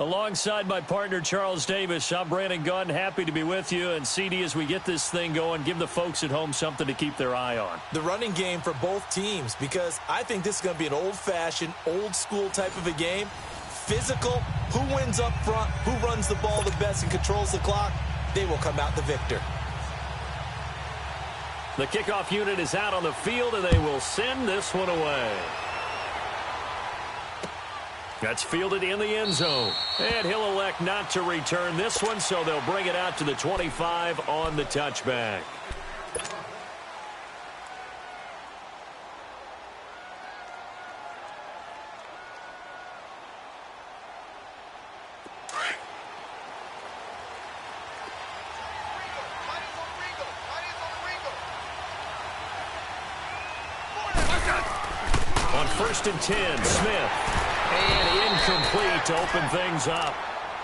Alongside my partner, Charles Davis, I'm Brandon Gunn. Happy to be with you. And, CD, as we get this thing going, give the folks at home something to keep their eye on. The running game for both teams, because I think this is going to be an old-fashioned, old-school type of a game. Physical, who wins up front, who runs the ball the best and controls the clock, they will come out the victor. The kickoff unit is out on the field, and they will send this one away. That's fielded in the end zone. And he'll elect not to return this one, so they'll bring it out to the 25 on the touchback. On 1st and 10, Smith. And incomplete to open things up.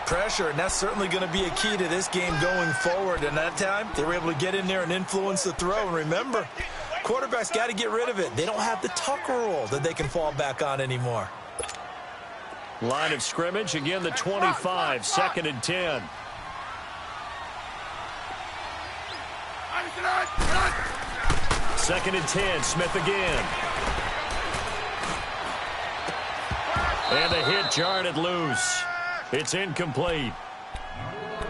Pressure, and that's certainly going to be a key to this game going forward. And that time, they were able to get in there and influence the throw. And remember, quarterbacks got to get rid of it. They don't have the Tucker rule that they can fall back on anymore. Line of scrimmage, again the 25, 2nd and 10. Second and 10, Smith again. And the hit jarred loose. It's incomplete.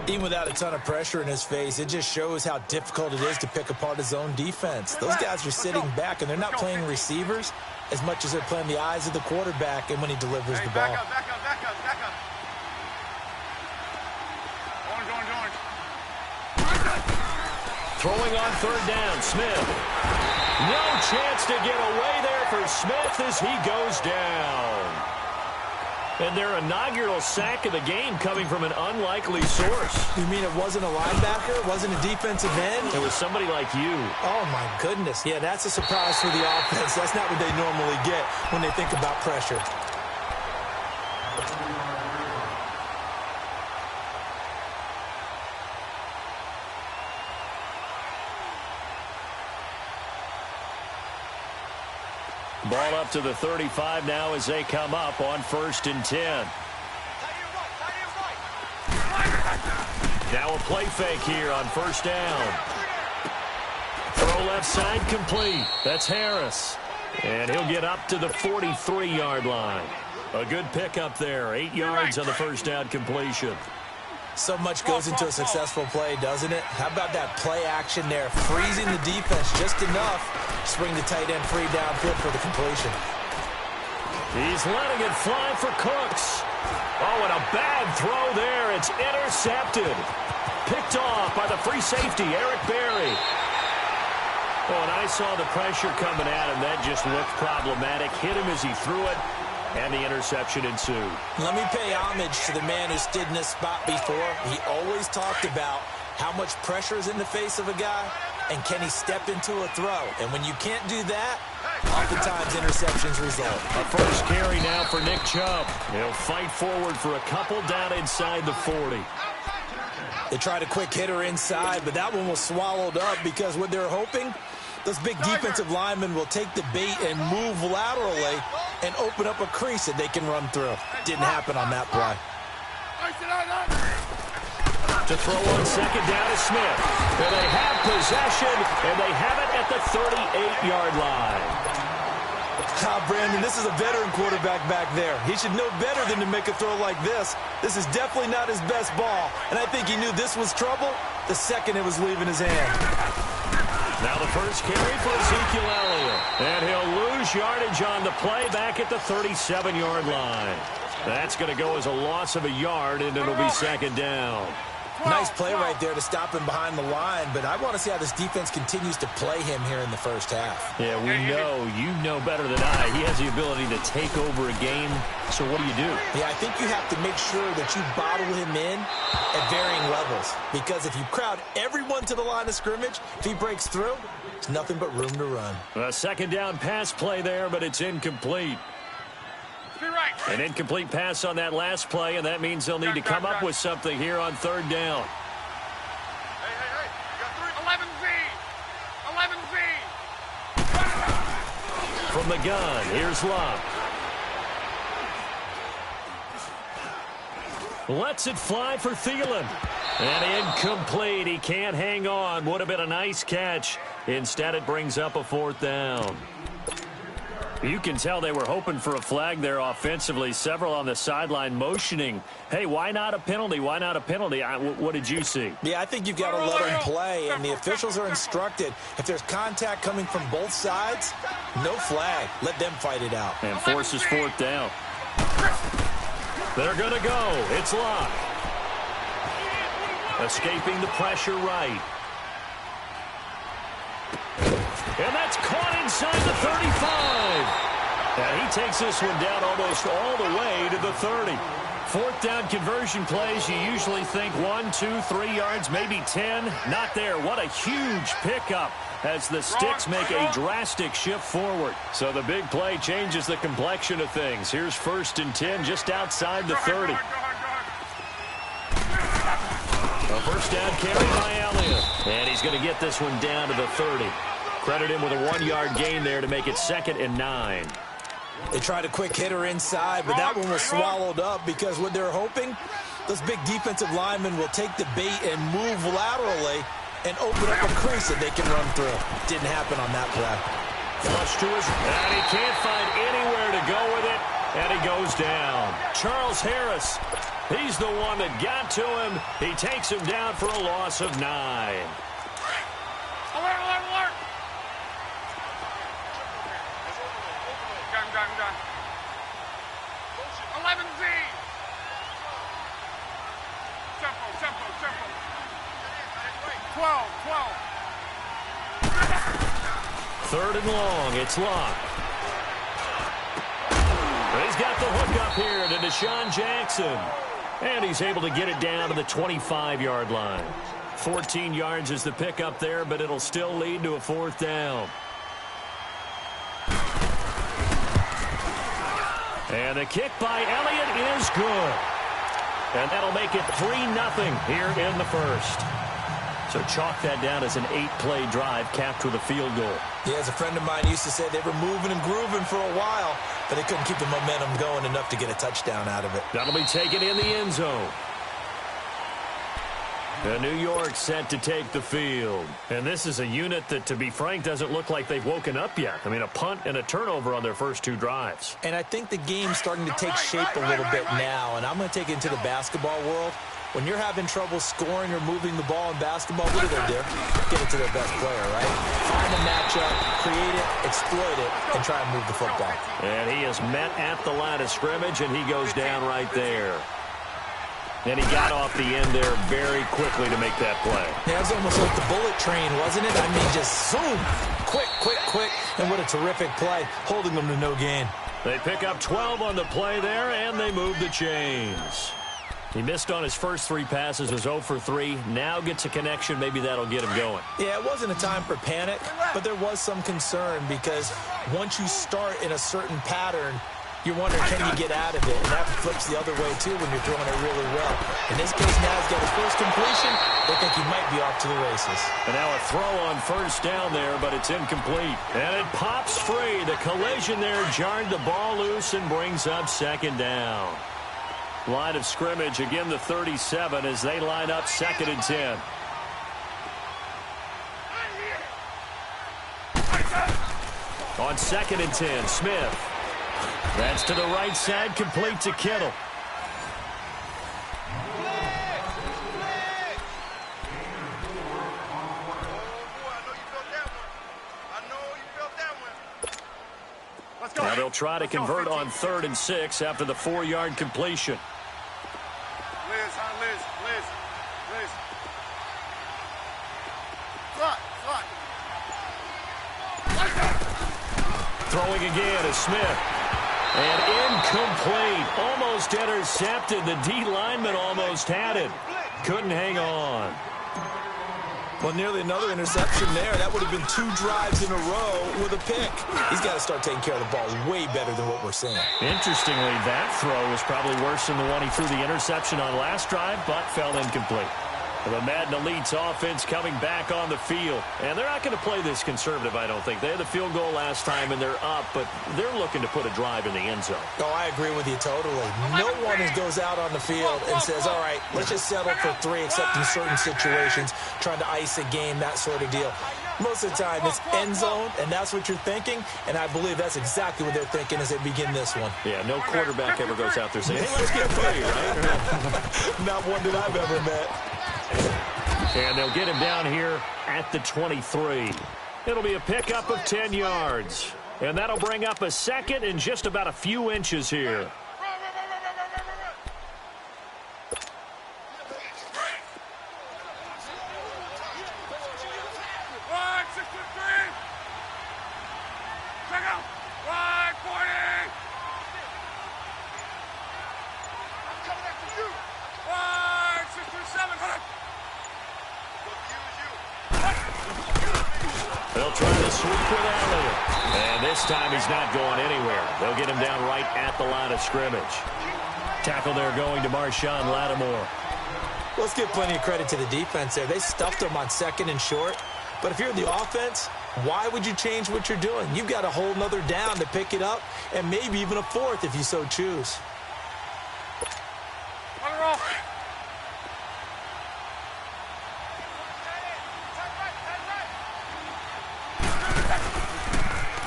Even without a ton of pressure in his face, it just shows how difficult it is to pick apart his own defense. Those guys are sitting back, and they're not playing receivers as much as they're playing the eyes of the quarterback and when he delivers the ball. Back up. Throwing on 3rd down, Smith. No chance to get away there for Smith as he goes down. And their inaugural sack of the game coming from an unlikely source. You mean it wasn't a linebacker? It wasn't a defensive end? It was somebody like you. Oh, my goodness. Yeah, that's a surprise for the offense. That's not what they normally get when they think about pressure. Ball up to the 35 now as they come up on 1st and 10. Now a play fake here on 1st down. Throw left side complete. That's Harris. And he'll get up to the 43-yard line. A good pickup there. 8 yards on the 1st down completion. So much goes into a successful play, doesn't it? How about that play action there? Freezing the defense just enough to bring the tight end free downfield for the completion. He's letting it fly for Cooks. Oh, and a bad throw there. It's intercepted. Picked off by the free safety, Eric Berry. Oh, and I saw the pressure coming at him. That just looked problematic. Hit him as he threw it. And the interception ensued. Let me pay homage to the man who stood in this spot before. He always talked about how much pressure is in the face of a guy, and can he step into a throw. And when you can't do that, oftentimes interceptions result. A first carry now for Nick Chubb. He'll fight forward for a couple down inside the 40. They tried a quick hitter inside, but that one was swallowed up because what they're hoping, those big defensive linemen will take the bait and move laterally and open up a crease that they can run through. Didn't happen on that play. To throw on 2nd down is Smith. And they have possession, and they have it at the 38-yard line. Brandon, this is a veteran quarterback back there. He should know better than to make a throw like this. This is definitely not his best ball, and I think he knew this was trouble the second it was leaving his hand. Now the first carry for Ezekiel Elliott. And he'll lose yardage on the play back at the 37-yard line. That's going to go as a loss of a yard, and it'll be 2nd down. Nice play right there to stop him behind the line, but I want to see how this defense continues to play him here in the first half. Yeah, we know. You know better than I. He has the ability to take over a game, so what do you do? Yeah, I think you have to make sure that you bottle him in at varying levels, because if you crowd everyone to the line of scrimmage, if he breaks through, there's nothing but room to run. A 2nd down pass play there, but it's incomplete. An incomplete pass on that last play, and that means they'll need to come up with something here on 3rd down. Hey. 11 V. From the gun, here's Love. Lets it fly for Thielen. And incomplete. He can't hang on. Would have been a nice catch. Instead, it brings up a 4th down. You can tell they were hoping for a flag there offensively. Several on the sideline motioning. Hey, why not a penalty? Why not a penalty? What did you see? Yeah, I think you've got to let them play, and the officials are instructed. If there's contact coming from both sides, no flag. Let them fight it out. And forces 4th down. They're going to go. It's Locke. Escaping the pressure right. And that's caught inside the 35. And he takes this one down almost all the way to the 30. 4th down conversion plays, you usually think 1, 2, 3 yards, maybe 10. Not there. What a huge pickup as the sticks make a drastic shift forward. So the big play changes the complexion of things. Here's 1st and 10 just outside the 30. A 1st down carry by Elliott. And he's going to get this one down to the 30. Credit him with a 1-yard gain there to make it 2nd and 9. They tried a quick hitter inside, but that one was swallowed up because what they're hoping, those big defensive linemen will take the bait and move laterally and open up a crease that they can run through. Didn't happen on that play. Flush to his, and he can't find anywhere to go with it, and he goes down. Charles Harris, he's the one that got to him. He takes him down for a loss of 9. Alert, alert, alert! Gun. 11Z! Tempo. 12. 3rd and long. It's Locke. He's got the hook up here to Deshaun Jackson. And he's able to get it down to the 25-yard line. 14 yards is the pickup there, but it'll still lead to a 4th down. And the kick by Elliott is good. And that'll make it 3-0 here in the 1st. So chalk that down as an 8-play drive capped with a field goal. Yeah, as a friend of mine used to say, they were moving and grooving for a while, but they couldn't keep the momentum going enough to get a touchdown out of it. That'll be taken in the end zone. And New York set to take the field. And this is a unit that, to be frank, doesn't look like they've woken up yet. I mean, a punt and a turnover on their first 2 drives. And I think the game's starting to take shape a little bit now, and I'm going to take it into the basketball world. When you're having trouble scoring or moving the ball in basketball, what do? Get it to their best player, right? Find a matchup, create it, exploit it, and try and move the football. And he is met at the line of scrimmage, and he goes down right there. And he got off the end there very quickly to make that play. Yeah, it was almost like the bullet train, wasn't it? I mean, just zoom, quick, and what a terrific play, holding them to no gain. They pick up 12 on the play there, and they move the chains. He missed on his first 3 passes, was 0 for 3. Now gets a connection. Maybe that'll get him going. Yeah, it wasn't a time for panic, but there was some concern because once you start in a certain pattern, you're wondering, can you get out of it? And that flips the other way, too, when you're throwing it really well. In this case, now he's got his first completion. They think he might be off to the races. And now a throw on 1st down there, but it's incomplete. And it pops free. The collision there jarred the ball loose and brings up 2nd down. Line of scrimmage, again the 37 as they line up 2nd and 10. On 2nd and 10, Smith. That's to the right side, complete to Kittle. Now they'll try to convert on 3rd and 6 after the 4-yard completion. Liz. Throwing again is Smith. And incomplete. Almost intercepted. The D lineman almost had it. Couldn't hang on. Well, nearly another interception there. That would have been 2 drives in a row with a pick. He's got to start taking care of the ball way better than what we're seeing. Interestingly, that throw was probably worse than the one he threw the interception on last drive, but fell incomplete. The Madden Elite's offense coming back on the field. And they're not going to play this conservative, I don't think. They had the field goal last time, and they're up, but they're looking to put a drive in the end zone. Oh, I agree with you totally. No one goes out on the field and says, all right, let's just settle for 3, except in certain situations, trying to ice a game, that sort of deal. Most of the time, it's end zone, and that's what you're thinking, and I believe that's exactly what they're thinking as they begin this one. Yeah, no quarterback ever goes out there saying, hey, let's get 3, right? Not one that I've ever met. And they'll get him down here at the 23. It'll be a pickup of 10 yards. And that'll bring up a second and just about a few inches here. They'll try to sweep with Elliott. And this time he's not going anywhere. They'll get him down right at the line of scrimmage. Tackle there going to Marshawn Lattimore. Let's give plenty of credit to the defense there. They stuffed him on second and short. But if you're the offense, why would you change what you're doing? You've got a whole nother down to pick it up, and maybe even a 4th if you so choose.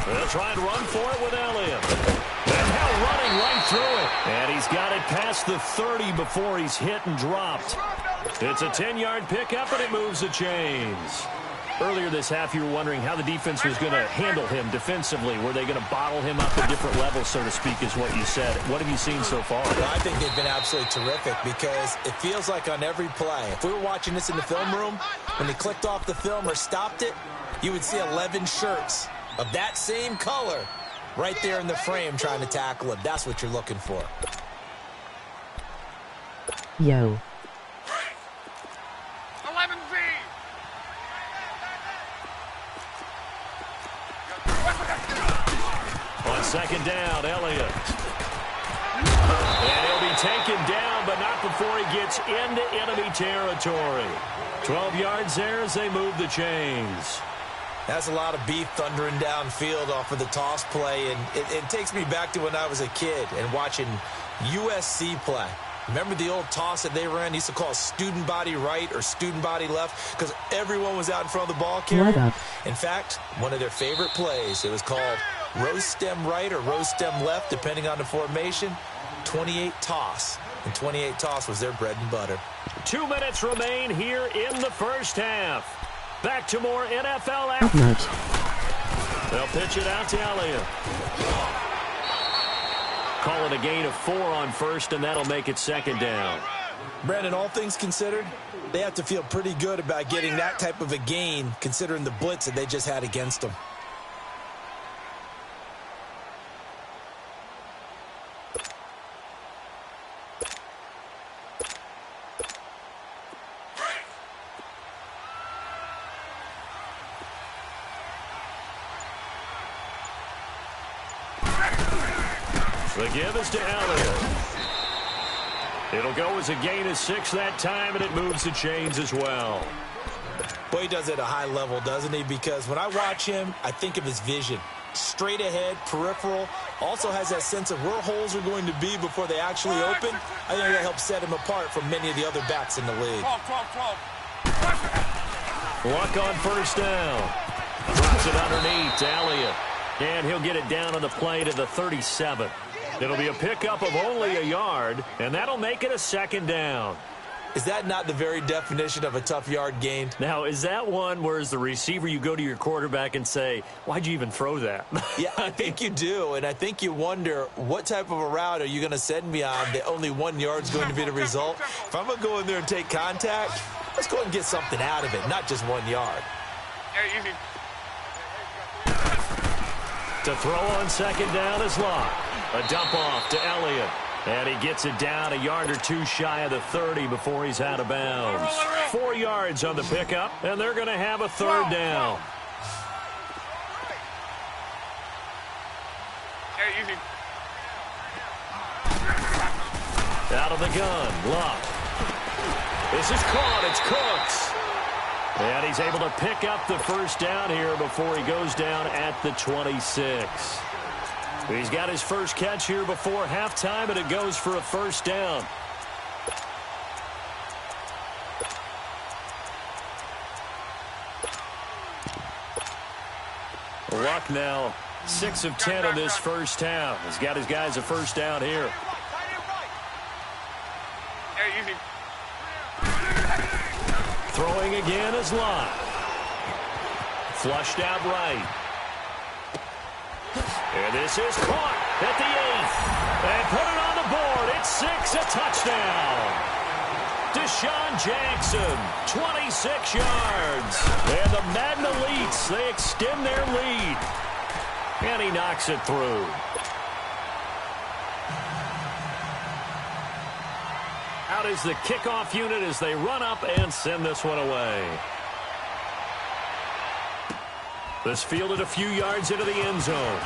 They'll try and run for it with Elliott. And now running right through it. And he's got it past the 30 before he's hit and dropped. It's a 10-yard pickup, and it moves the chains. Earlier this half, you were wondering how the defense was going to handle him defensively. Were they going to bottle him up at different levels, so to speak, is what you said. What have you seen so far? Well, I think they've been absolutely terrific because it feels like on every play, if we were watching this in the film room, when they clicked off the film or stopped it, you would see 11 shirts of that same color right there in the frame trying to tackle him. That's what you're looking for. Yo. 11Z. On second down, Elliott. And he'll be taken down, but not before he gets into enemy territory. 12 yards there as they move the chains. That's a lot of beef thundering downfield off of the toss play, and it takes me back to when I was a kid and watching USC play. Remember the old toss that they ran? They used to call it student body right or student body left because everyone was out in front of the ball carrier. In fact, one of their favorite plays, it was called rose stem right or rose stem left, depending on the formation. 28 toss, and 28 toss was their bread and butter. 2 minutes remain here in the first half. Back to more NFL action. They'll pitch it out to Elliott. Call it a gain of 4 on first, and that'll make it second down. Brandon, all things considered, they have to feel pretty good about getting that type of a gain, considering the blitz that they just had against them. The give is to Elliott. It'll go as a gain of 6 that time, and it moves the chains as well. Boy, he does it at a high level, doesn't he? Because when I watch him, I think of his vision. Straight ahead, peripheral. Also has that sense of where holes are going to be before they actually open. I think that helps set him apart from many of the other backs in the league. 12. Luck on first down. Drops it underneath to Elliott. And he'll get it down on the play to the 37. It'll be a pickup of only a yard, and that'll make it a second down. Is that not the very definition of a tough yard gain? Now, is that one where as the receiver you go to your quarterback and say, why'd you even throw that? Yeah, I think you do, and I think you wonder what type of a route are you going to send me on that only 1 yard's going to be the result? If I'm going to go in there and take contact, let's go and get something out of it, not just 1 yard. Yeah, easy. To throw on second down is Locke. A dump off to Elliott. And he gets it down a yard or 2 shy of the 30 before he's out of bounds. 4 yards on the pickup, and they're going to have a third down. Yeah, easy. Out of the gun, Locke. This is caught. It's Cooks. And he's able to pick up the first down here before he goes down at the 26. He's got his first catch here before halftime, and it goes for a first down. Luck now 6 of 10 in this first half. He's got his guys a first down here. Easy. Throwing again is Lott. Flushed out right. And this is caught at the 8th. And put it on the board. It's 6, a touchdown. Deshaun Jackson, 26 yards. And the Madden Elites, they extend their lead. And he knocks it through. Out is the kickoff unit as they run up and send this one away. This fielded a few yards into the end zone.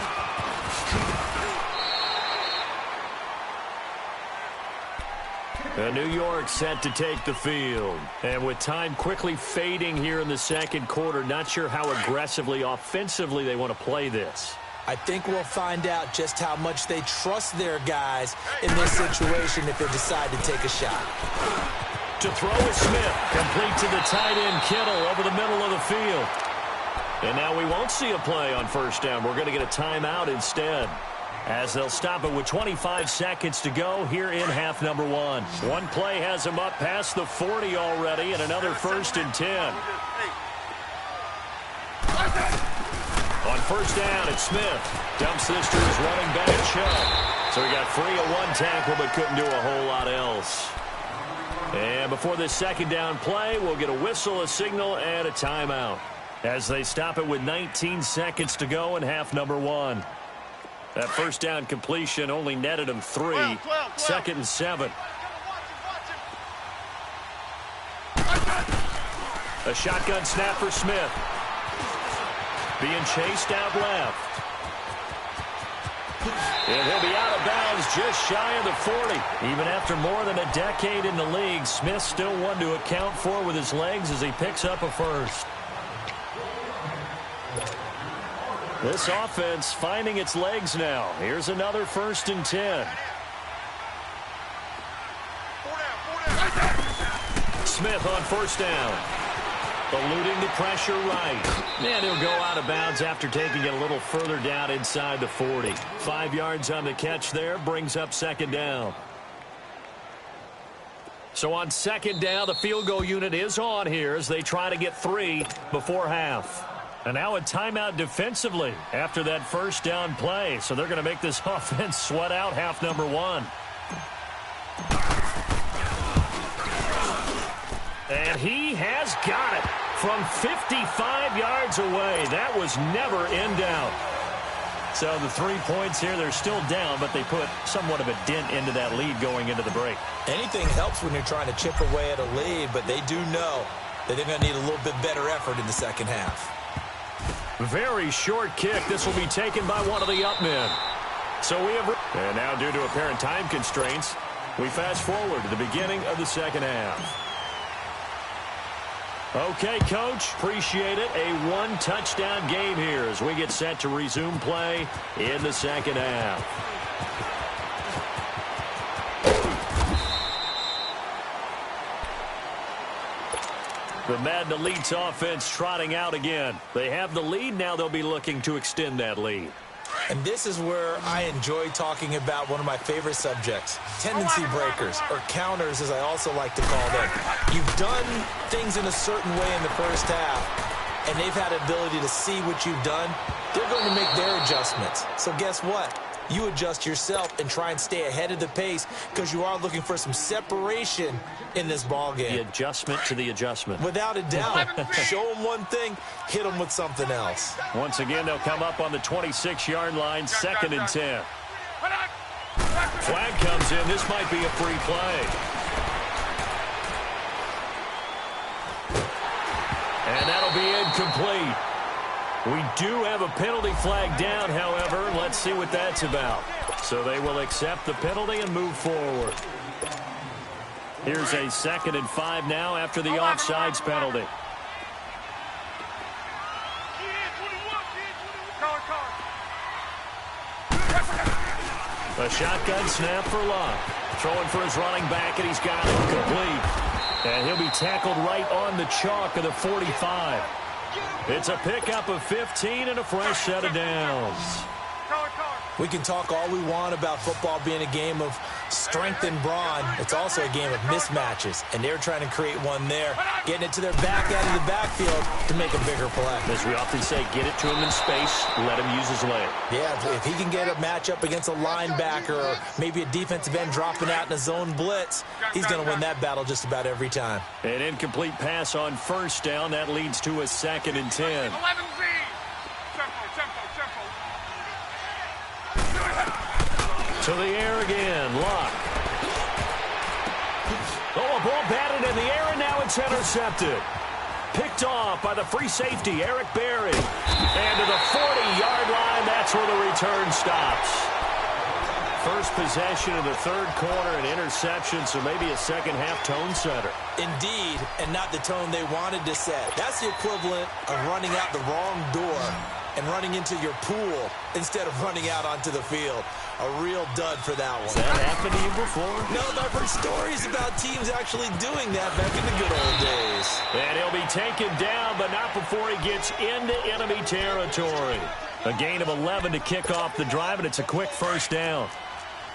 New York set to take the field. And with time quickly fading here in the second quarter, not sure how aggressively, offensively they want to play this. I think we'll find out just how much they trust their guys in this situation if they decide to take a shot. To throw is Smith. Complete to the tight end Kittle over the middle of the field. And now we won't see a play on first down. We're going to get a timeout instead, as they'll stop it with 25 seconds to go here in half number 1. One play has them up past the 40 already, and another 1st and 10. On first down, it's Smith. Dumps this to his running back, Chubb. So he got free of one tackle, but couldn't do a whole lot else. And before this second down play, we'll get a whistle, a signal, and a timeout, as they stop it with 19 seconds to go in half number 1. That first down completion only netted him 3. 2nd and 7. A shotgun snap for Smith. Being chased out left. And he'll be out of bounds just shy of the 40. Even after more than a decade in the league, Smith still one to account for with his legs as he picks up a first. This offense finding its legs now. Here's another 1st and 10. Smith on first down. Eluding the pressure right. And he'll go out of bounds after taking it a little further down inside the 40. 5 yards on the catch there. Brings up 2nd down. So on 2nd down, the field goal unit is on here as they try to get 3 before half. And now a timeout defensively after that first down play. So they're going to make this offense sweat out half number 1. And he has got it from 55 yards away. That was never in doubt. So the 3 points here, they're still down, but they put somewhat of a dent into that lead going into the break. Anything helps when you're trying to chip away at a lead, but they do know that they're going to need a little bit better effort in the second half. Very short kick. This will be taken by one of the up men. So we have... And now due to apparent time constraints, we fast forward to the beginning of the second half. Okay, Coach, appreciate it. A one-touchdown game here as we get set to resume play in the second half. The Madden Elites offense trotting out again. They have the lead. Now they'll be looking to extend that lead. And this is where I enjoy talking about one of my favorite subjects, tendency breakers, or counters as I also like to call them. You've done things in a certain way in the first half, and they've had the ability to see what you've done. They're going to make their adjustments. So guess what? You adjust yourself and try and stay ahead of the pace because you are looking for some separation in this ball game. The adjustment to the adjustment. Without a doubt. Show them one thing, hit them with something else. Once again, they'll come up on the 26-yard line, 2nd and 10. Flag comes in. This might be a free play. And that'll be incomplete. We do have a penalty flag down, however. Let's see what that's about. So they will accept the penalty and move forward. Here's a 2nd and 5 now after the offsides penalty. A shotgun snap for Luck. Throwing for his running back, and he's got it complete. And he'll be tackled right on the chalk of the 45. It's a pickup of 15 and a fresh set of downs. We can talk all we want about football being a game of strength and brawn. It's also a game of mismatches, and they're trying to create one there, getting it to their back out of the backfield to make a bigger play. As we often say, get it to him in space, let him use his leg. Yeah, if he can get a matchup against a linebacker or maybe a defensive end dropping out in a zone blitz, he's going to win that battle just about every time. An incomplete pass on 1st down. That leads to a 2nd and 10. 11Z. To the air again, Luck. Oh, a ball batted in the air, and now it's intercepted. Picked off by the free safety, Eric Berry. And to the 40-yard line, that's where the return stops. First possession of the 3rd quarter, an interception, so maybe a second-half tone setter. Indeed, and not the tone they wanted to set. That's the equivalent of running out the wrong door and running into your pool instead of running out onto the field. A real dud for that one. Has that happened to you before? No, but I've heard stories about teams actually doing that back in the good old days. And he'll be taken down, but not before he gets into enemy territory. A gain of 11 to kick off the drive, and it's a quick 1st down.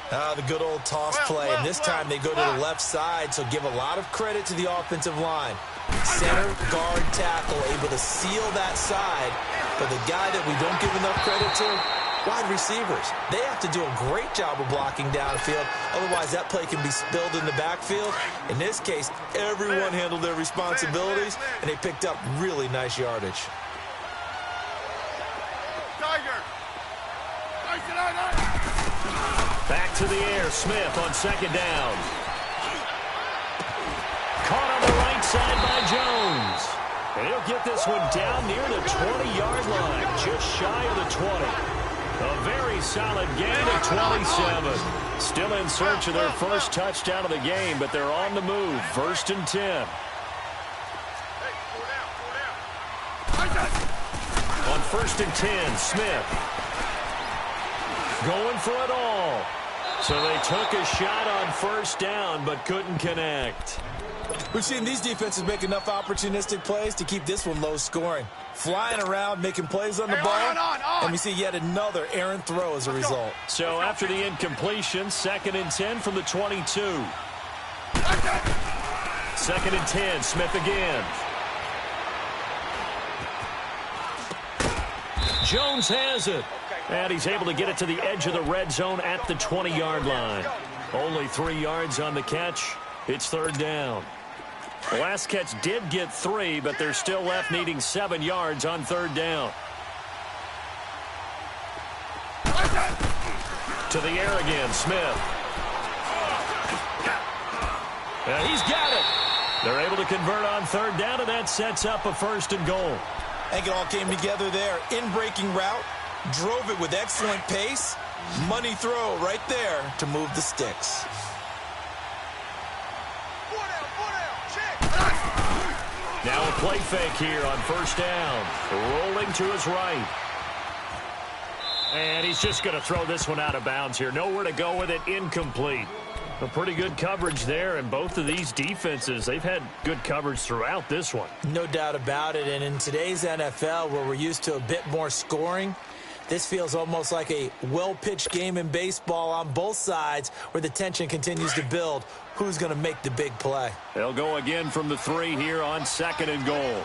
The good old toss play, and this time they go to the left side, so give a lot of credit to the offensive line. Center, guard, tackle, able to seal that side. But the guy that we don't give enough credit to, wide receivers. They have to do a great job of blocking downfield. Otherwise, that play can be spilled in the backfield. In this case, everyone handled their responsibilities, and they picked up really nice yardage. Back to the air, Smith on 2nd down. Caught on the right side by Jones. And he'll get this one down near the 20-yard line, just shy of the 20. A very solid gain of 27. Still in search of their first touchdown of the game, but they're on the move. 1st and 10. On 1st and 10, Smith. Going for it all. So they took a shot on 1st down, but couldn't connect. We've seen these defenses make enough opportunistic plays to keep this one low scoring. Flying around, making plays on the ball, and we see yet another errant throw as a result. So after the incompletion, 2nd and 10 from the 22. 2nd and 10, Smith again. Jones has it. And he's able to get it to the edge of the red zone at the 20-yard line. Only 3 yards on the catch. It's 3rd down. The last catch did get 3, but they're still left needing 7 yards on 3rd down. To the air again, Smith. And he's got it. They're able to convert on 3rd down, and that sets up a 1st and goal. I think it all came together there. In-breaking route. Drove it with excellent pace. Money throw right there to move the sticks. Now a play fake here on 1st down. Rolling to his right. And he's just going to throw this one out of bounds here. Nowhere to go with it. Incomplete. A pretty good coverage there, and both of these defenses, they've had good coverage throughout this one. No doubt about it, and in today's NFL, where we're used to a bit more scoring, this feels almost like a well-pitched game in baseball on both sides where the tension continues to build. Who's going to make the big play? They'll go again from the 3 here on 2nd and goal.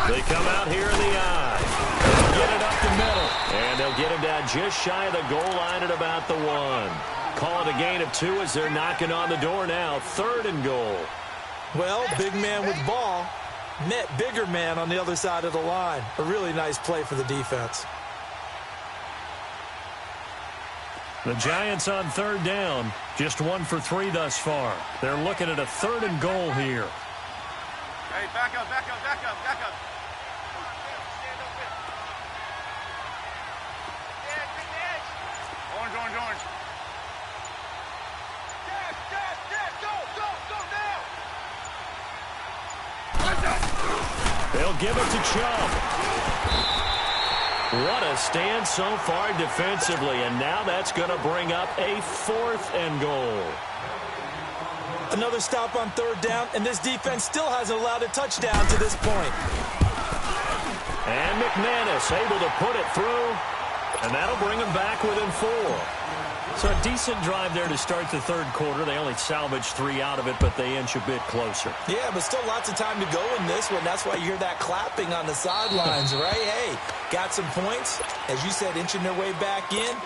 They come out here in the eye. They'll get it up the middle. And they'll get him down just shy of the goal line at about the 1. Call it a gain of 2 as they're knocking on the door now. 3rd and goal. Well, big man with ball met bigger man on the other side of the line. A really nice play for the defense. The Giants on 3rd down. Just 1 for 3 thus far. They're looking at a 3rd and goal here. Hey, back up, back up, back up, back up. Orange, orange, orange. Go, go, go, go, they'll give it to Chubb. What a stand so far defensively, and now that's going to bring up a 4th and goal. Another stop on 3rd down, and this defense still hasn't allowed a touchdown to this point. And McManus able to put it through, and that'll bring them back within 4. So a decent drive there to start the 3rd quarter. They only salvaged 3 out of it, but they inch a bit closer. Yeah, but still lots of time to go in this one. That's why you hear that clapping on the sidelines, right? Hey, got some points. As you said, inching their way back in.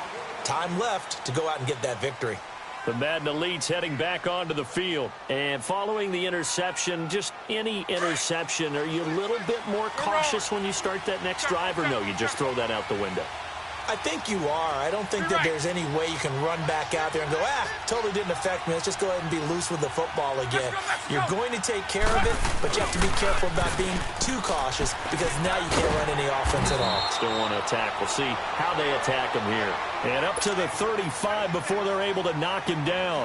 Time left to go out and get that victory. The Madden Elites heading back onto the field. And following the interception, just any interception, are you a little bit more cautious when you start that next drive, or no, you just throw that out the window? I think you are. I don't think that there's any way you can run back out there and go, totally didn't affect me. Let's just go ahead and be loose with the football again. You're going to take care of it, but you have to be careful about being too cautious because now you can't run any offense at all. Still want to attack. We'll see how they attack him here. And up to the 35 before they're able to knock him down.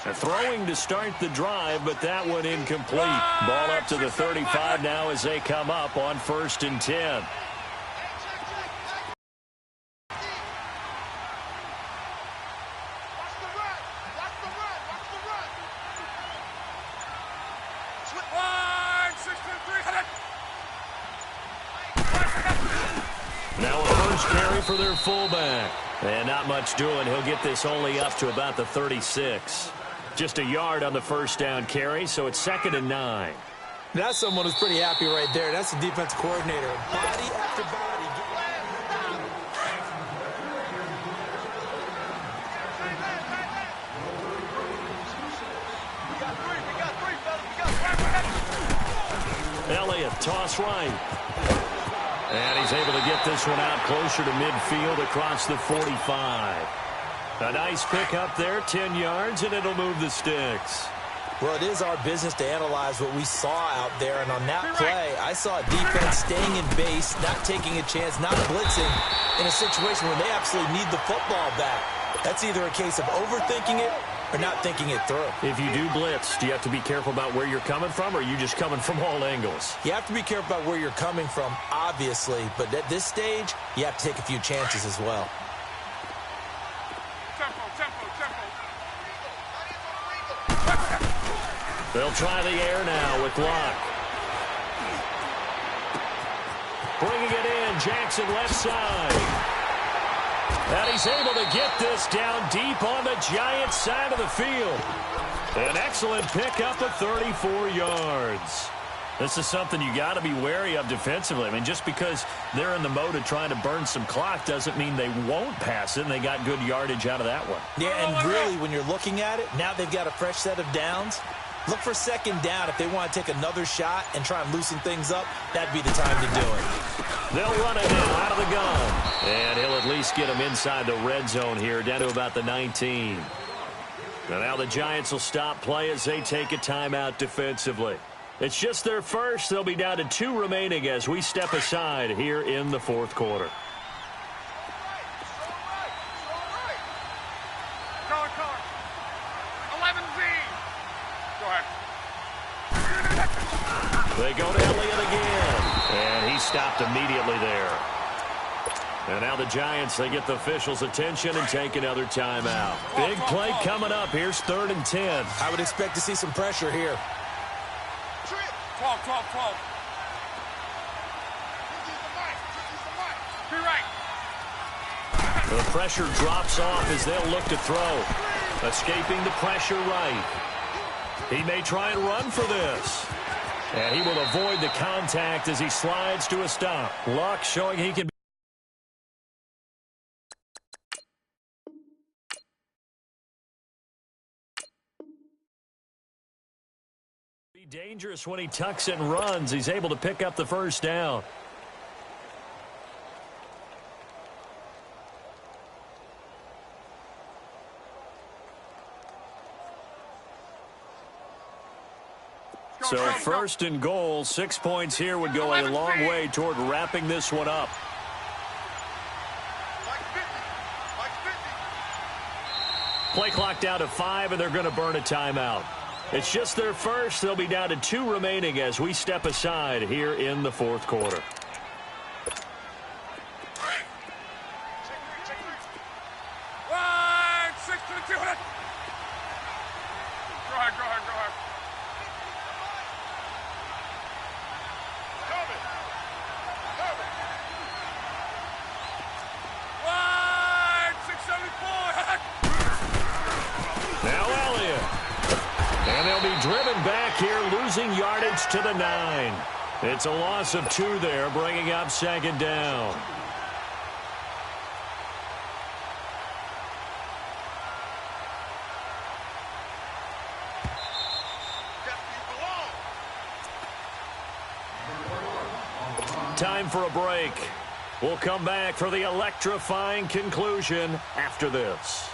They're throwing to start the drive, but that one incomplete. Ball up to the 35 now as they come up on 1st and 10. Now a first carry for their fullback. And not much doing. He'll get this only up to about the 36. Just a yard on the first down carry, so it's 2nd and 9. That's someone who's pretty happy right there. That's the defense coordinator. Body after body. Elliott, toss right. And he's able to get this one out closer to midfield across the 45. A nice pick up there, 10 yards, and it'll move the sticks. Well, it is our business to analyze what we saw out there, and on that play, I saw a defense staying in base, not taking a chance, not blitzing in a situation where they absolutely need the football back. That's either a case of overthinking it or not thinking it through. If you do blitz, do you have to be careful about where you're coming from, or are you just coming from all angles? You have to be careful about where you're coming from, obviously, but at this stage, you have to take a few chances as well. They'll try the air now with Luck. Bringing it in, Jackson left side. And he's able to get this down deep on the Giants side of the field. An excellent pickup of 34 yards. This is something you got to be wary of defensively. I mean, just because they're in the mode of trying to burn some clock doesn't mean they won't pass it, and they got good yardage out of that one. Yeah, and really, when you're looking at it, now they've got a fresh set of downs. Look for 2nd down if they want to take another shot and try and loosen things up. That'd be the time to do it. They'll run it now out of the gun. And he'll at least get him inside the red zone here, down to about the 19. And now the Giants will stop play as they take a timeout defensively. It's just their first. They'll be down to 2 remaining as we step aside here in the 4th quarter. They go to Elliott again, and he stopped immediately there. And now the Giants, they get the officials' attention and take another timeout. Big play coming up. Here's 3rd and 10. I would expect to see some pressure here. 12. The pressure drops off as they'll look to throw. Escaping the pressure right. He may try and run for this. And he will avoid the contact as he slides to a stop. Luck showing he can be dangerous when he tucks and runs. He's able to pick up the first down. So 1st and goal, 6 points here would go a long way toward wrapping this one up. Play clock down to 5, and they're going to burn a timeout. It's just their first. They'll be down to 2 remaining as we step aside here in the fourth quarter. Yardage to the 9. It's a loss of 2 there, bringing up second down. Time for a break. We'll come back for the electrifying conclusion after this.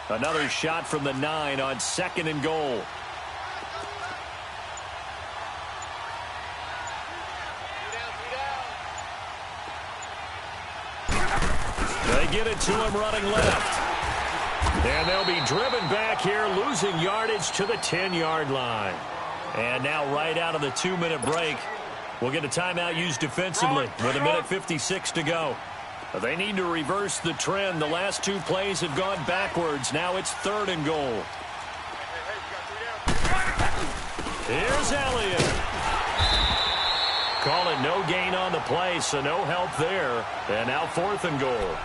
Another shot from the 9 on 2nd and goal. They get it to him running left. And they'll be driven back here, losing yardage to the 10-yard line. And now right out of the 2-minute break, we'll get a timeout used defensively with 1:56 to go. They need to reverse the trend. The last 2 plays have gone backwards. Now it's 3rd and goal. Here's Elliott. Call it no gain on the play, so no help there. And now 4th and goal.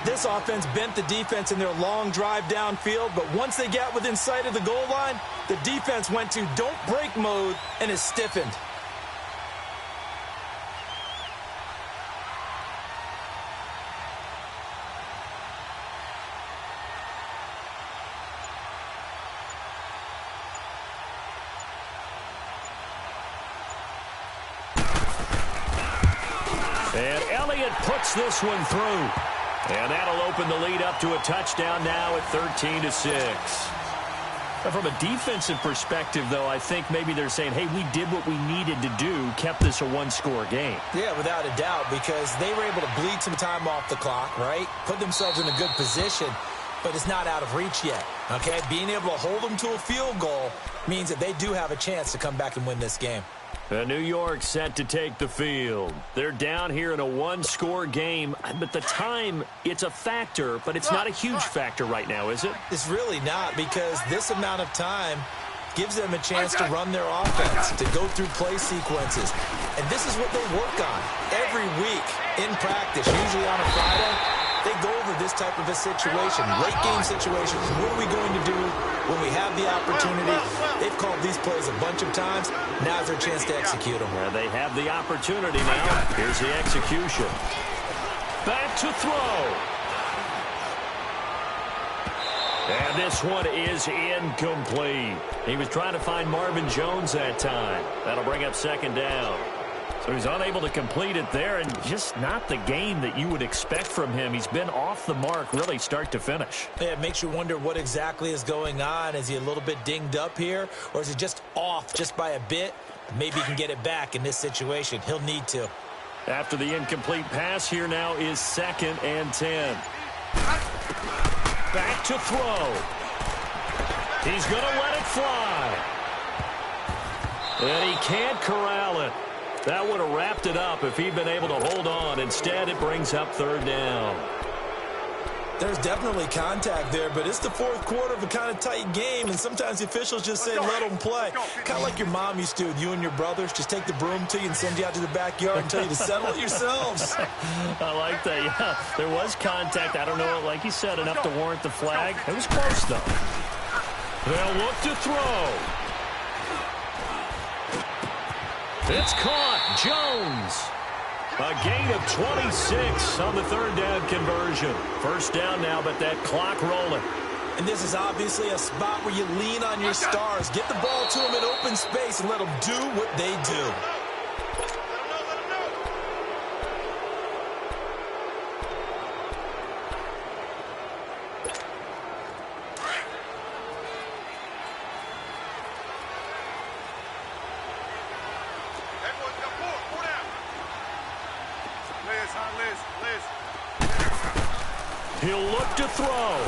This offense bent the defense in their long drive downfield, but once they got within sight of the goal line, the defense went to don't break mode and is stiffened. And Elliott puts this one through. And that'll open the lead up to a touchdown now at 13-6. From a defensive perspective, though, I think maybe they're saying, hey, we did what we needed to do, kept this a 1-score game. Yeah, without a doubt, because they were able to bleed some time off the clock, right? Put themselves in a good position, but it's not out of reach yet, okay? Being able to hold them to a field goal means that they do have a chance to come back and win this game. New York set to take the field. They're down here in a 1-score game, but the time, it's a factor, but it's not a huge factor right now, is it? It's really not, because this amount of time gives them a chance to run their offense, to go through play sequences. And this is what they'll work on every week in practice, usually on a Friday. They go over this type of a situation, late game situations. What are we going to do when we have the opportunity? They've called these plays a bunch of times. Now's their chance to execute them. Well, they have the opportunity now. Here's the execution. Back to throw. And this one is incomplete. He was trying to find Marvin Jones that time. That'll bring up second down. So he's unable to complete it there, and just not the game that you would expect from him. He's been off the mark really start to finish. Yeah, it makes you wonder what exactly is going on. Is he a little bit dinged up here, or is he just off just by a bit? Maybe he can get it back in this situation. He'll need to. After the incomplete pass, here now is 2nd and 10. Back to throw. He's going to let it fly. And he can't corral it. That would have wrapped it up if he'd been able to hold on. Instead, it brings up 3rd down. There's definitely contact there, but it's the 4th quarter of a kind of tight game, and sometimes the officials just say, let them play. Kind of like your mom used to with you and your brothers. Just take the broom to you and send you out to the backyard and tell you to settle it yourselves. I like that, yeah. There was contact. I don't know, like you said, enough to warrant the flag. It was close, though. They'll look to throw. It's caught. Jones. A gain of 26 on the 3rd down conversion. 1st down now, but that clock rolling. And this is obviously a spot where you lean on your stars. Get the ball to them in open space and let them do what they do. Liz. He'll look to throw.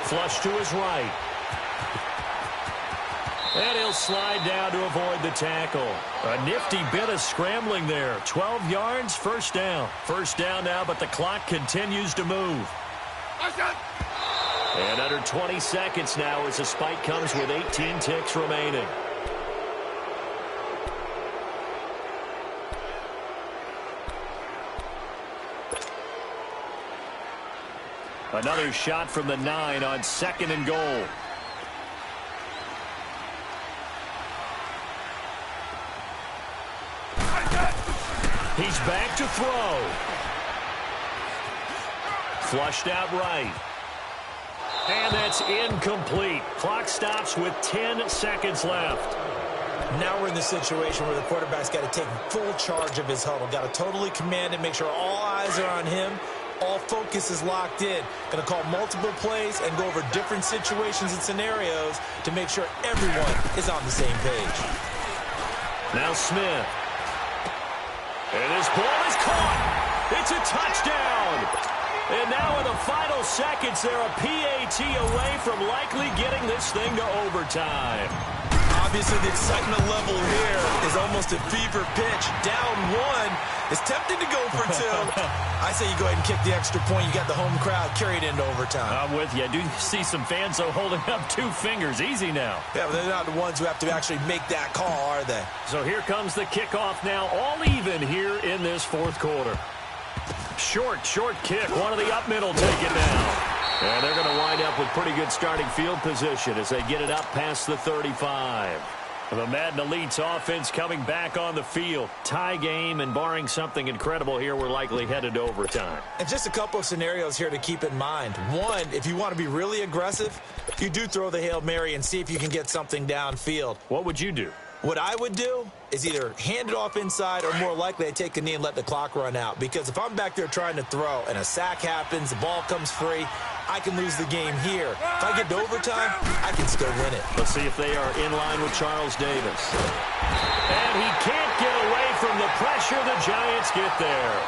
Flush to his right. And he'll slide down to avoid the tackle. A nifty bit of scrambling there. 12 yards, first down. First down now, but the clock continues to move. And under 20 seconds now as the spike comes with 18 ticks remaining. Another shot from the 9 on 2nd and goal. He's back to throw. Flushed out right. And that's incomplete. Clock stops with 10 seconds left. Now we're in the situation where the quarterback's got to take full charge of his huddle. Got to totally command it, make sure all eyes are on him. All focus is locked in. Going to call multiple plays and go over different situations and scenarios to make sure everyone is on the same page. Now Smith. And his ball is caught. It's a touchdown. And now in the final seconds, they're a PAT away from likely getting this thing to overtime. Obviously, the excitement level here is almost a fever pitch. Down 1 is tempting to go for 2. I say you go ahead and kick the extra point. You got the home crowd carried into overtime. I'm with you. I do see some fans, though, holding up 2 fingers. Easy now. Yeah, but they're not the ones who have to actually make that call, are they? So here comes the kickoff now, all even here in this 4th quarter. Short kick. One of the up middle take it down. And they're going to wind up with pretty good starting field position as they get it up past the 35. The Madden Elite's offense coming back on the field. Tie game, and barring something incredible here, we're likely headed to overtime. And just a couple of scenarios here to keep in mind. One, if you want to be really aggressive, you do throw the Hail Mary and see if you can get something downfield. What would you do? What I would do is either hand it off inside or more likely I take a knee and let the clock run out. Because if I'm back there trying to throw and a sack happens, the ball comes free, I can lose the game here. If I get to overtime, I can still win it. Let's see if they are in line with Charles Davis. And he can't get away from the pressure. The Giants get there.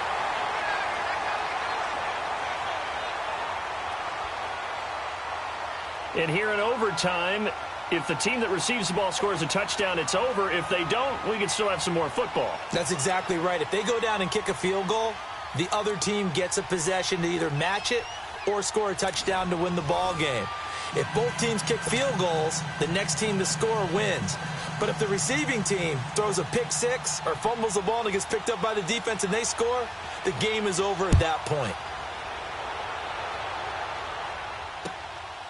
And here in overtime, if the team that receives the ball scores a touchdown, it's over. If they don't, we can still have some more football. That's exactly right. If they go down and kick a field goal, the other team gets a possession to either match it or score a touchdown to win the ball game. If both teams kick field goals, the next team to score wins. But if the receiving team throws a pick 6 or fumbles the ball and it gets picked up by the defense and they score, the game is over at that point.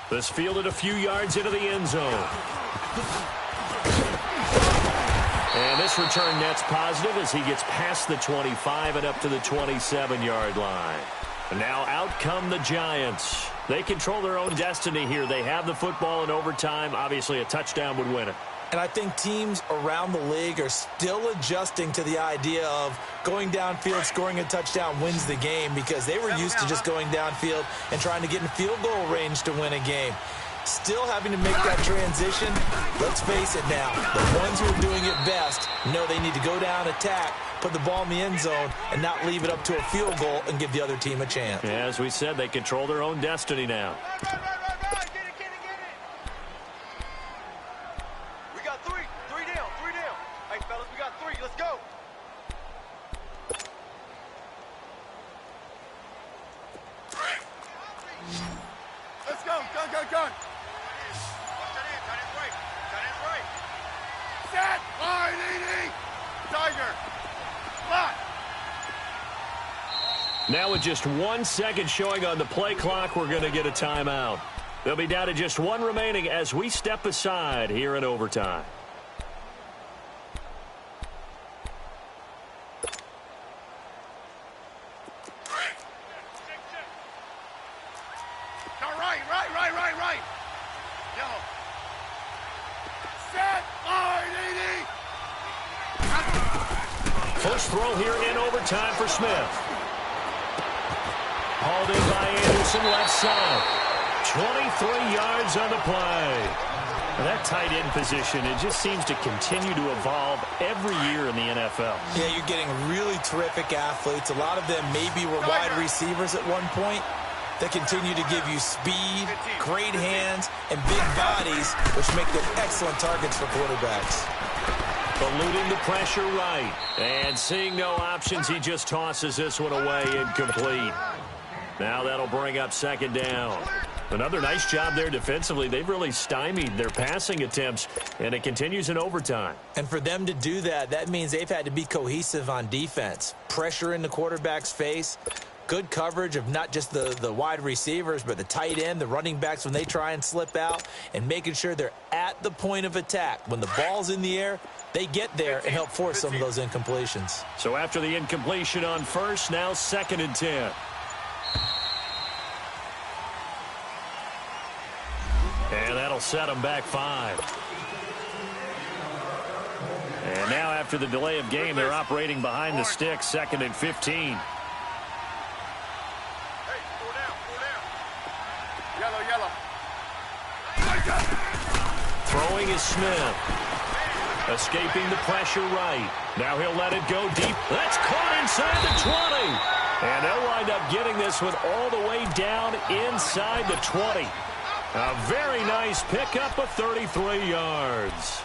This fielded a few yards into the end zone. And this return net's positive as he gets past the 25 and up to the 27-yard line. And now out come the Giants. They control their own destiny here. They have the football in overtime. Obviously, a touchdown would win it. And I think teams around the league are still adjusting to the idea of going downfield, scoring a touchdown wins the game, because they were used to just going downfield and trying to get in field goal range to win a game. Still having to make that transition. Let's face it now, the ones who are doing it best know they need to go down, attack, put the ball in the end zone, and not leave it up to a field goal and give the other team a chance. Yeah, as we said, they control their own destiny now. We got three down. Hey, fellas, we got 3. Let's go. Let's go. Gun. Tight end right. Set. Line, Tiger. Lock. Now with just 1 second showing on the play clock, we're going to get a timeout. They'll be down to just 1 remaining as we step aside here in overtime. Right. Yellow. Set. Line, First throw here in overtime for Smith. Hauled in by Anderson, left side. 23 yards on the play. And that tight end position, it just seems to continue to evolve every year in the NFL. Yeah, you're getting really terrific athletes. A lot of them maybe were wide receivers at one point. They continue to give you speed, great hands, and big bodies, which make them excellent targets for quarterbacks. Eluding the pressure right. And seeing no options, he just tosses this one away incomplete. Now that'll bring up second down. Another nice job there defensively. They've really stymied their passing attempts, and it continues in overtime. And for them to do that, that means they've had to be cohesive on defense. Pressure in the quarterback's face, good coverage of not just the wide receivers, but the tight end, the running backs when they try and slip out, and making sure they're at the point of attack. When the ball's in the air, they get there and help force some of those incompletions. So after the incompletion on first, now 2nd and 10. And that'll set them back 5. And now after the delay of game, they're operating behind the sticks, 2nd and 15. Throwing is Smith. Escaping the pressure right. Now he'll let it go deep. That's caught inside the 20. And they'll wind up getting this one all the way down inside the 20. A very nice pickup of 33 yards.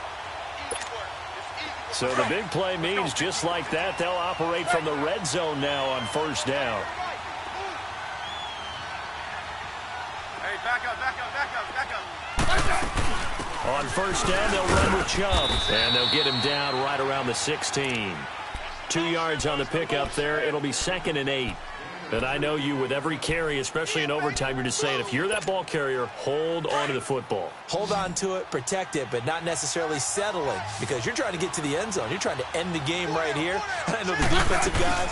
So the big play means just like that, they'll operate from the red zone now on first down. Hey, back up. On first down, they'll run with Chubb, and they'll get him down right around the 16. 2 yards on the pickup there. It'll be 2nd and 8. And I know you, with every carry, especially in overtime, you're just saying, if you're that ball carrier, hold on to the football. Hold on to it, protect it, but not necessarily settling, because you're trying to get to the end zone. You're trying to end the game right here. And I know the defensive guys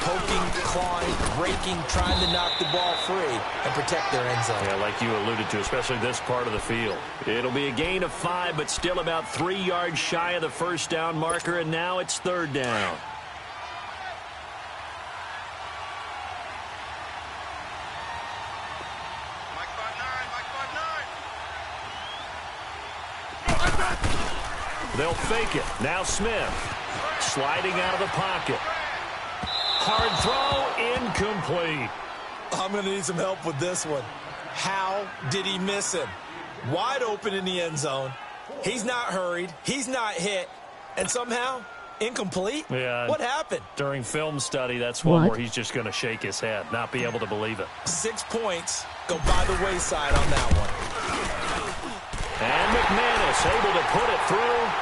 poking, clawing, breaking, trying to knock the ball free and protect their end zone. Yeah, like you alluded to, especially this part of the field. It'll be a gain of 5, but still about 3 yards shy of the first down marker, and now it's 3rd down. They'll fake it. Now Smith sliding out of the pocket. Hard throw, incomplete. I'm going to need some help with this one. How did he miss him? Wide open in the end zone. He's not hurried. He's not hit. And somehow, incomplete? Yeah. What happened? During film study, that's one where he's just going to shake his head, not be able to believe it. 6 points go by the wayside on that one. And McManus able to put it through.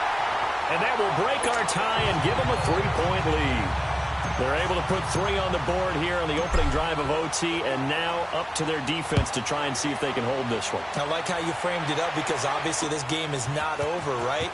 And that will break our tie and give them a 3-point lead. They're able to put 3 on the board here on the opening drive of OT, and now up to their defense to try and see if they can hold this one. I like how you framed it up, because obviously this game is not over, right?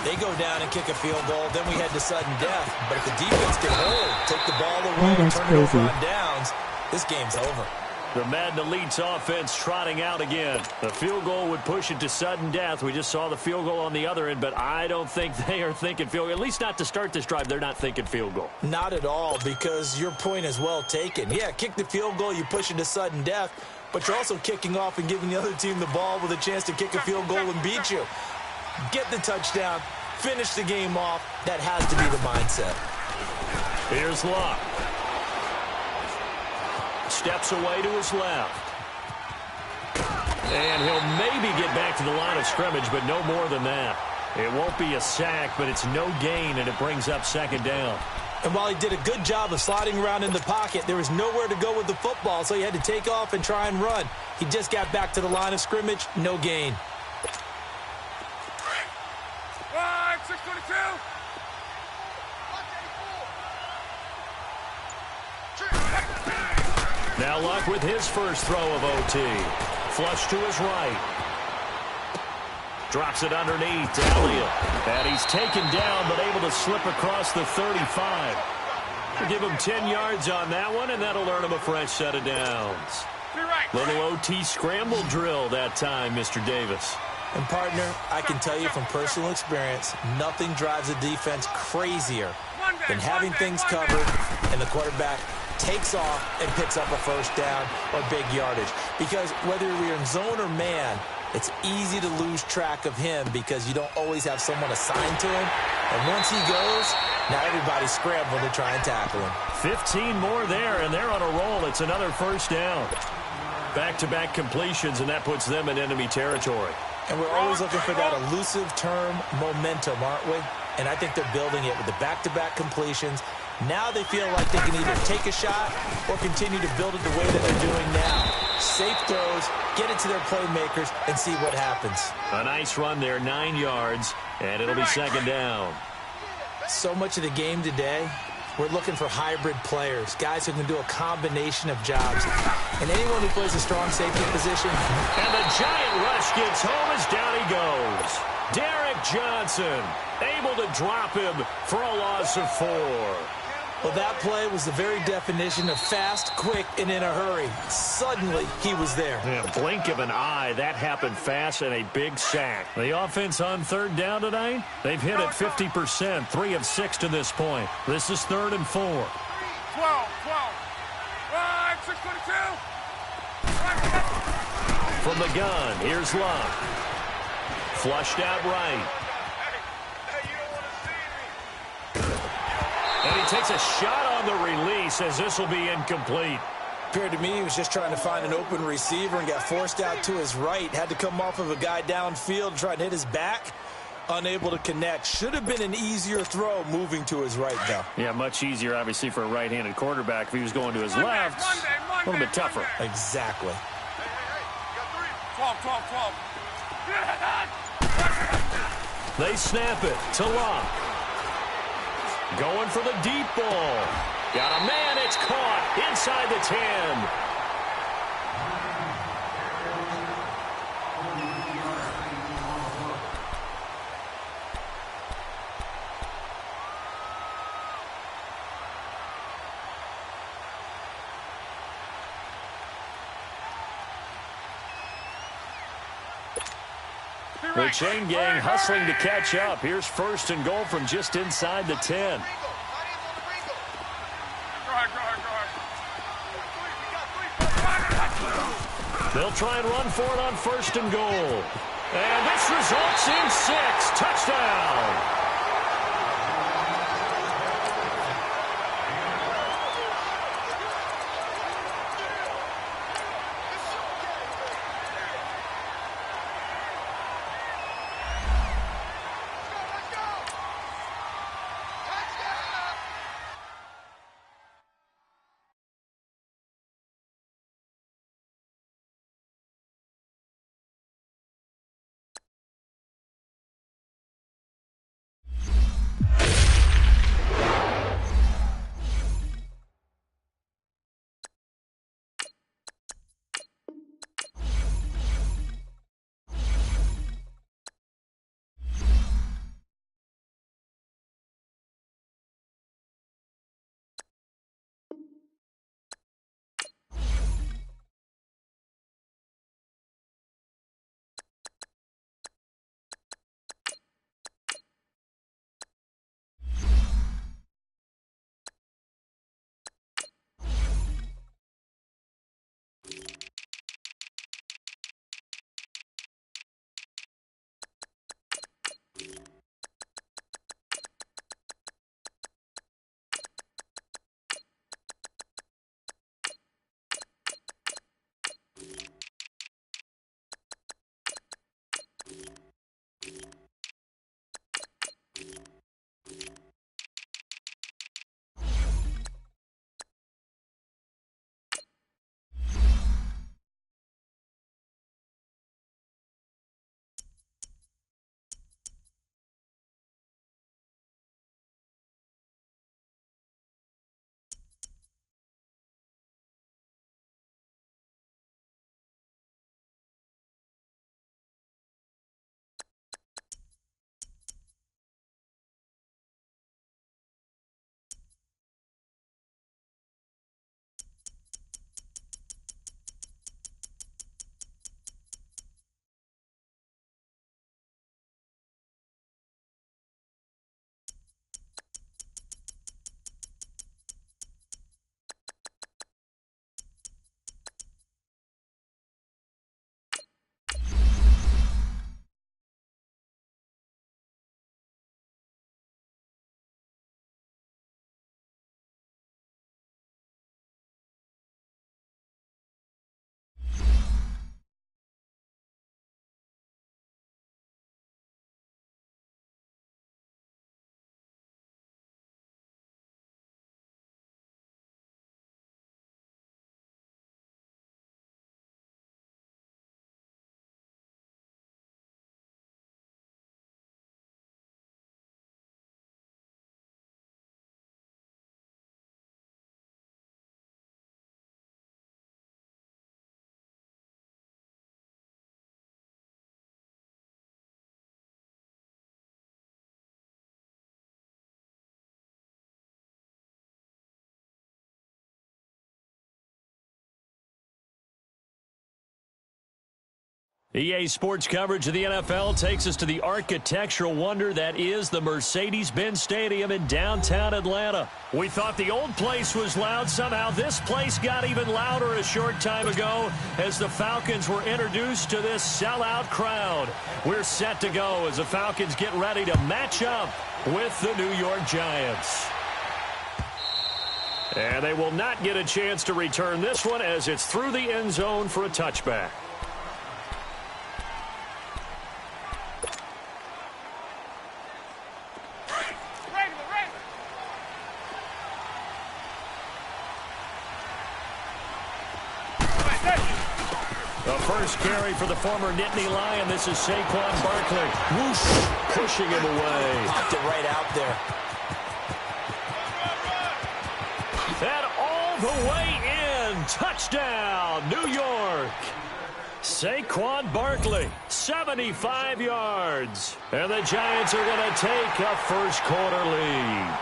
They go down and kick a field goal, then we head to sudden death. But if the defense can hold, take the ball away, and turn it over on downs, this game's over. The Madden Elite's offense trotting out again. The field goal would push it to sudden death. We just saw the field goal on the other end, but I don't think they are thinking field goal. At least not to start this drive. They're not thinking field goal. Not at all, because your point is well taken. Yeah, kick the field goal, you push it to sudden death, but you're also kicking off and giving the other team the ball with a chance to kick a field goal and beat you. Get the touchdown, finish the game off. That has to be the mindset. Here's Locke. Steps away to his left. And he'll maybe get back to the line of scrimmage, but no more than that. It won't be a sack, but it's no gain, and it brings up 2nd down. And while he did a good job of sliding around in the pocket, there was nowhere to go with the football, so he had to take off and try and run. He just got back to the line of scrimmage, no gain. 622. Now Luck with his first throw of OT. Flush to his right. Drops it underneath to Elliott. And he's taken down, but able to slip across the 35. We'll give him 10 yards on that one, and that'll earn him a fresh set of downs. Little OT scramble drill that time, Mr. Davis. And, partner, I can tell you from personal experience, nothing drives a defense crazier than having things covered and the quarterback takes off and picks up a first down or big yardage. Because whether you're in zone or man, it's easy to lose track of him because you don't always have someone assigned to him. And once he goes, now everybody's scrambling to try and tackle him. 15 more there, and they're on a roll. It's another first down. Back-to-back completions, and that puts them in enemy territory. And we're always looking for that elusive term, momentum, aren't we? And I think they're building it with the back-to-back completions. Now they feel like they can either take a shot or continue to build it the way that they're doing now. Safe throws, get it to their playmakers, and see what happens. A nice run there, 9 yards, and it'll be second down. So much of the game today, we're looking for hybrid players, guys who can do a combination of jobs. And anyone who plays a strong safety position. And the giant rush gets home as down he goes. Derek Johnson able to drop him for a loss of 4. Well, that play was the very definition of fast, quick, and in a hurry. Suddenly, he was there. Yeah, blink of an eye, that happened fast and a big sack. The offense on third down tonight, they've hit it 50%, 3 of 6 to this point. This is 3rd and 4. 12, 5, 622. From the gun, here's Love. Flushed out right. And he takes a shot on the release as this will be incomplete. Appeared to me he was just trying to find an open receiver and got forced out to his right. Had to come off of a guy downfield and try and hit his back. Unable to connect. Should have been an easier throw moving to his right, though. Yeah, much easier, obviously, for a right-handed quarterback. If he was going to his left, a little bit tougher. Exactly. 12, 12, 12. They snap it to Love. Going for the deep ball. Got a man, it's caught inside the 10. The chain gang hustling to catch up. Here's 1st and goal from just inside the 10. They'll try and run for it on 1st and goal. And this results in 6. Touchdown. EA Sports coverage of the NFL takes us to the architectural wonder that is the Mercedes-Benz Stadium in downtown Atlanta. We thought the old place was loud. Somehow this place got even louder a short time ago as the Falcons were introduced to this sellout crowd. We're set to go as the Falcons get ready to match up with the New York Giants. And they will not get a chance to return this one as it's through the end zone for a touchback. The first carry for the former Nittany Lion. This is Saquon Barkley. Whoosh, pushing him away. Popped it right out there. And all the way in. Touchdown, New York. Saquon Barkley, 75 yards. And the Giants are going to take a first quarter lead.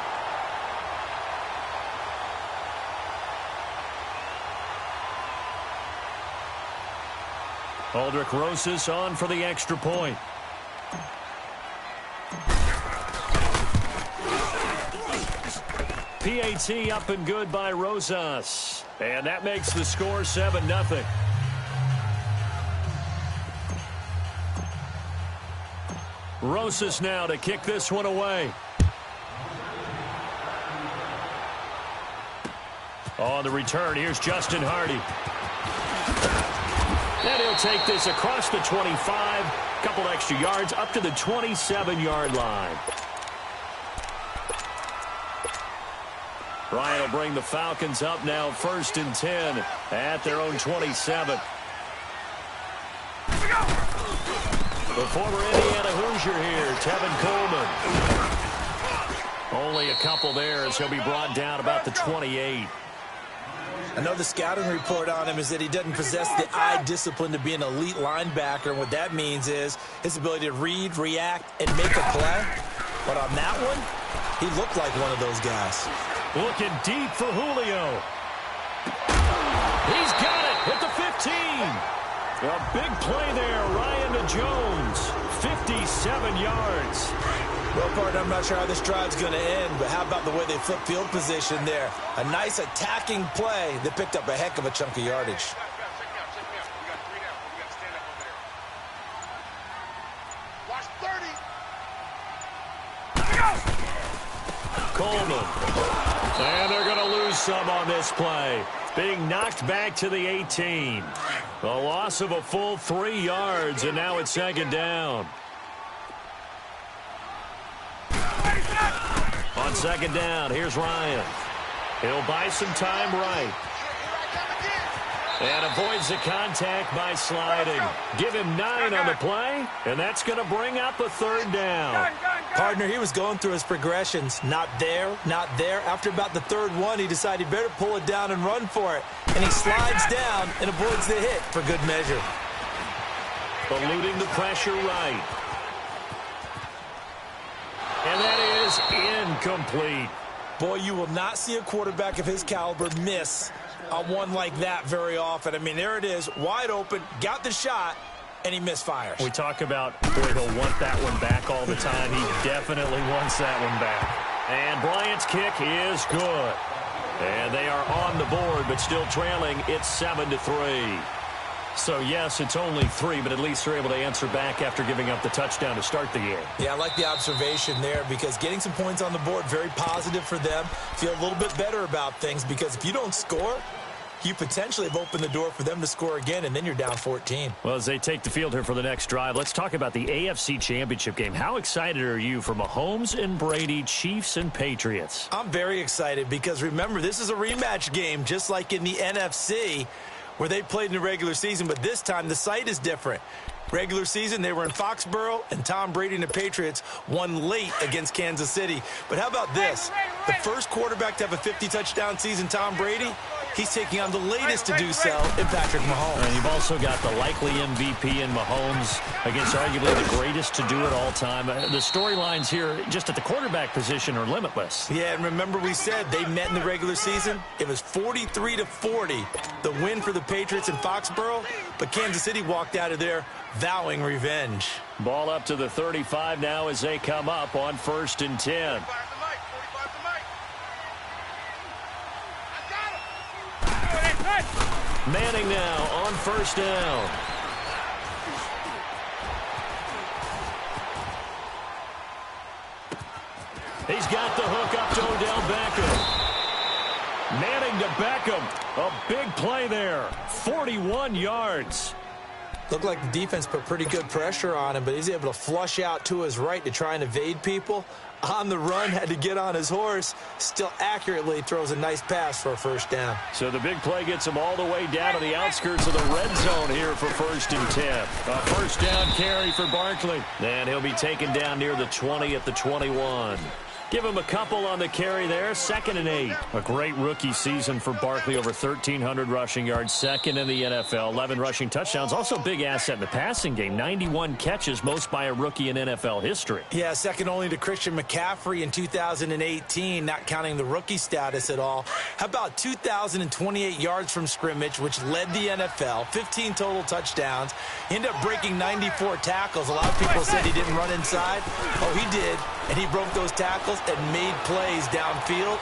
Aldrick Rosas on for the extra point. PAT up and good by Rosas. And that makes the score 7-0. Rosas now to kick this one away. On the return, here's Justin Hardy. And he'll take this across the 25, couple extra yards up to the 27-yard line. Ryan will bring the Falcons up now 1st and 10 at their own 27. The former Indiana Hoosier here, Tevin Coleman. Only a couple there as he'll be brought down about the 28. I know the scouting report on him is that he doesn't possess the eye discipline to be an elite linebacker. And what that means is his ability to read, react, and make a play. But on that one, he looked like one of those guys. Looking deep for Julio. He's got it at the 15. A big play there, Ryan to Jones. 57 yards. Well, partner, I'm not sure how this drive's going to end, but how about the way they flip field position there? A nice attacking play that picked up a heck of a chunk of yardage. Check me out. We got 3 down. We got to stand up over there. Watch 30. Coleman. And they're going to lose some on this play. Being knocked back to the 18. A loss of a full 3 yards, and now it's 2nd down. On 2nd down, here's Ryan. He'll buy some time right. And avoids the contact by sliding. Give him 9 on the play, and that's going to bring up a 3rd down. Partner, he was going through his progressions. Not there, not there. After about the 3rd one, he decided he better pull it down and run for it. And he slides down and avoids the hit for good measure. Eluding the pressure right. And that is incomplete. Boy, you will not see a quarterback of his caliber miss on one like that very often. I mean, there it is, wide open, got the shot, and he misfires. We talk about, boy, he'll want that one back all the time. He definitely wants that one back. And Bryant's kick is good. And they are on the board, but still trailing. It's 7-3. So, yes, it's only 3, but at least they're able to answer back after giving up the touchdown to start the game. Yeah, I like the observation there because getting some points on the board, very positive for them. Feel a little bit better about things because if you don't score, you potentially have opened the door for them to score again, and then you're down 14. Well, as they take the field here for the next drive, let's talk about the AFC Championship game. How excited are you for Mahomes and Brady, Chiefs and Patriots? I'm very excited because, remember, this is a rematch game just like in the NFC where they played in the regular season, but this time the site is different. Regular season, they were in Foxborough, and Tom Brady and the Patriots won late against Kansas City. But how about this? The first quarterback to have a 50-touchdown season, Tom Brady, He's taking on the latest to do so in Patrick Mahomes. And you've also got the likely MVP in Mahomes against arguably the greatest to do it all time. The storylines here just at the quarterback position are limitless. Yeah, and remember we said they met in the regular season? It was 43-40, the win for the Patriots in Foxborough, but Kansas City walked out of there vowing revenge. Ball up to the 35 now as they come up on 1st and 10. Manning now on 1st down. He's got the hook up to Odell Beckham. Manning to Beckham. A big play there. 41 yards. Looked like the defense put pretty good pressure on him, but he's able to flush out to his right to try and evade people. On the run, had to get on his horse. Still accurately throws a nice pass for a 1st down. So the big play gets him all the way down to the outskirts of the red zone here for 1st and 10. A 1st down carry for Barkley. And he'll be taken down near the 20 at the 21. Give him a couple on the carry there. 2nd and 8. A great rookie season for Barkley. Over 1,300 rushing yards. 2nd in the NFL. 11 rushing touchdowns. Also a big asset in the passing game. 91 catches, most by a rookie in NFL history. Yeah, second only to Christian McCaffrey in 2018, not counting the rookie status at all. How about 2,028 yards from scrimmage, which led the NFL. 15 total touchdowns. He ended up breaking 94 tackles. A lot of people said he didn't run inside. Oh, he did. And he broke those tackles and made plays downfield.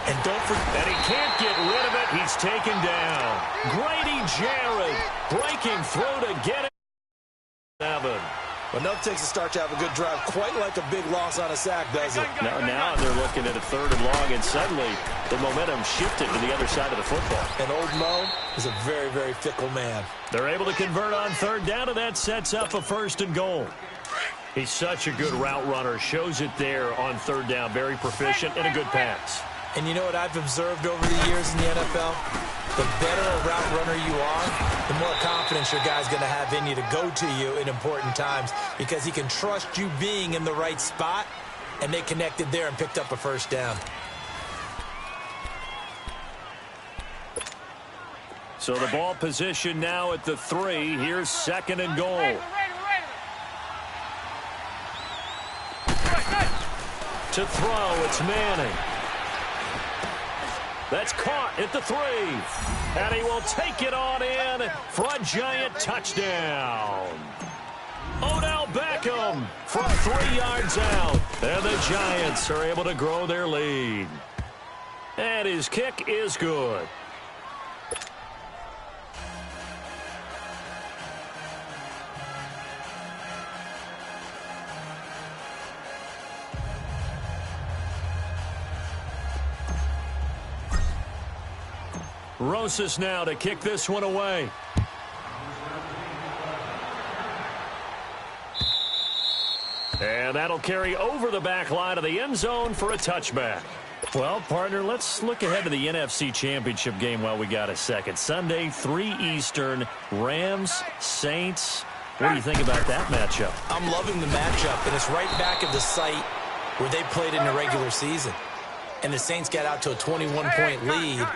And don't forget. And he can't get rid of it. He's taken down. Grady Jarrett breaking through to get it. 7. But enough takes a start to have a good drive. Quite like a big loss on a sack, does it? Now they're looking at a 3rd and long, and suddenly the momentum shifted to the other side of the football. And old Mo is a very, very fickle man. They're able to convert on 3rd down, and that sets up a 1st and goal. He's such a good route runner. Shows it there on 3rd down. Very proficient and a good pass. And you know what I've observed over the years in the NFL? The better a route runner you are, the more confidence your guy's going to have in you to go to you in important times because he can trust you being in the right spot, and they connected there and picked up a 1st down. So the ball position now at the 3. Here's 2nd and goal. To throw, it's Manning. That's caught at the 3. And he will take it on in for a giant touchdown. Odell Beckham from 3 yards out. And the Giants are able to grow their lead. And his kick is good. Rosas now to kick this one away. And that'll carry over the back line of the end zone for a touchback. Well, partner, let's look ahead to the NFC Championship game while we got a second. Sunday, 3 Eastern, Rams, Saints. What do you think about that matchup? I'm loving the matchup, and it's right back at the site where they played in the regular season. And the Saints got out to a 21-point lead.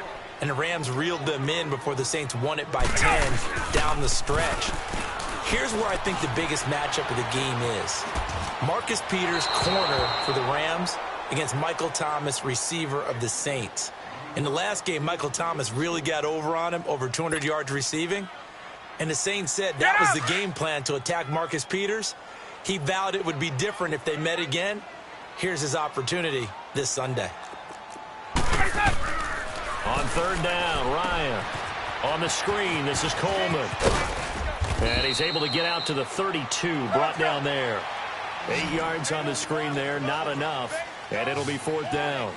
And the Rams reeled them in before the Saints won it by 10 down the stretch. Here's where I think the biggest matchup of the game is. Marcus Peters, corner for the Rams, against Michael Thomas, receiver of the Saints. In the last game, Michael Thomas really got over on him, over 200 yards receiving. And the Saints said that was the game plan, to attack Marcus Peters. He vowed it would be different if they met again. Here's his opportunity this Sunday. On 3rd down, Ryan. On the screen, this is Coleman. And he's able to get out to the 32, brought down there. 8 yards on the screen there, not enough. And it'll be 4th down.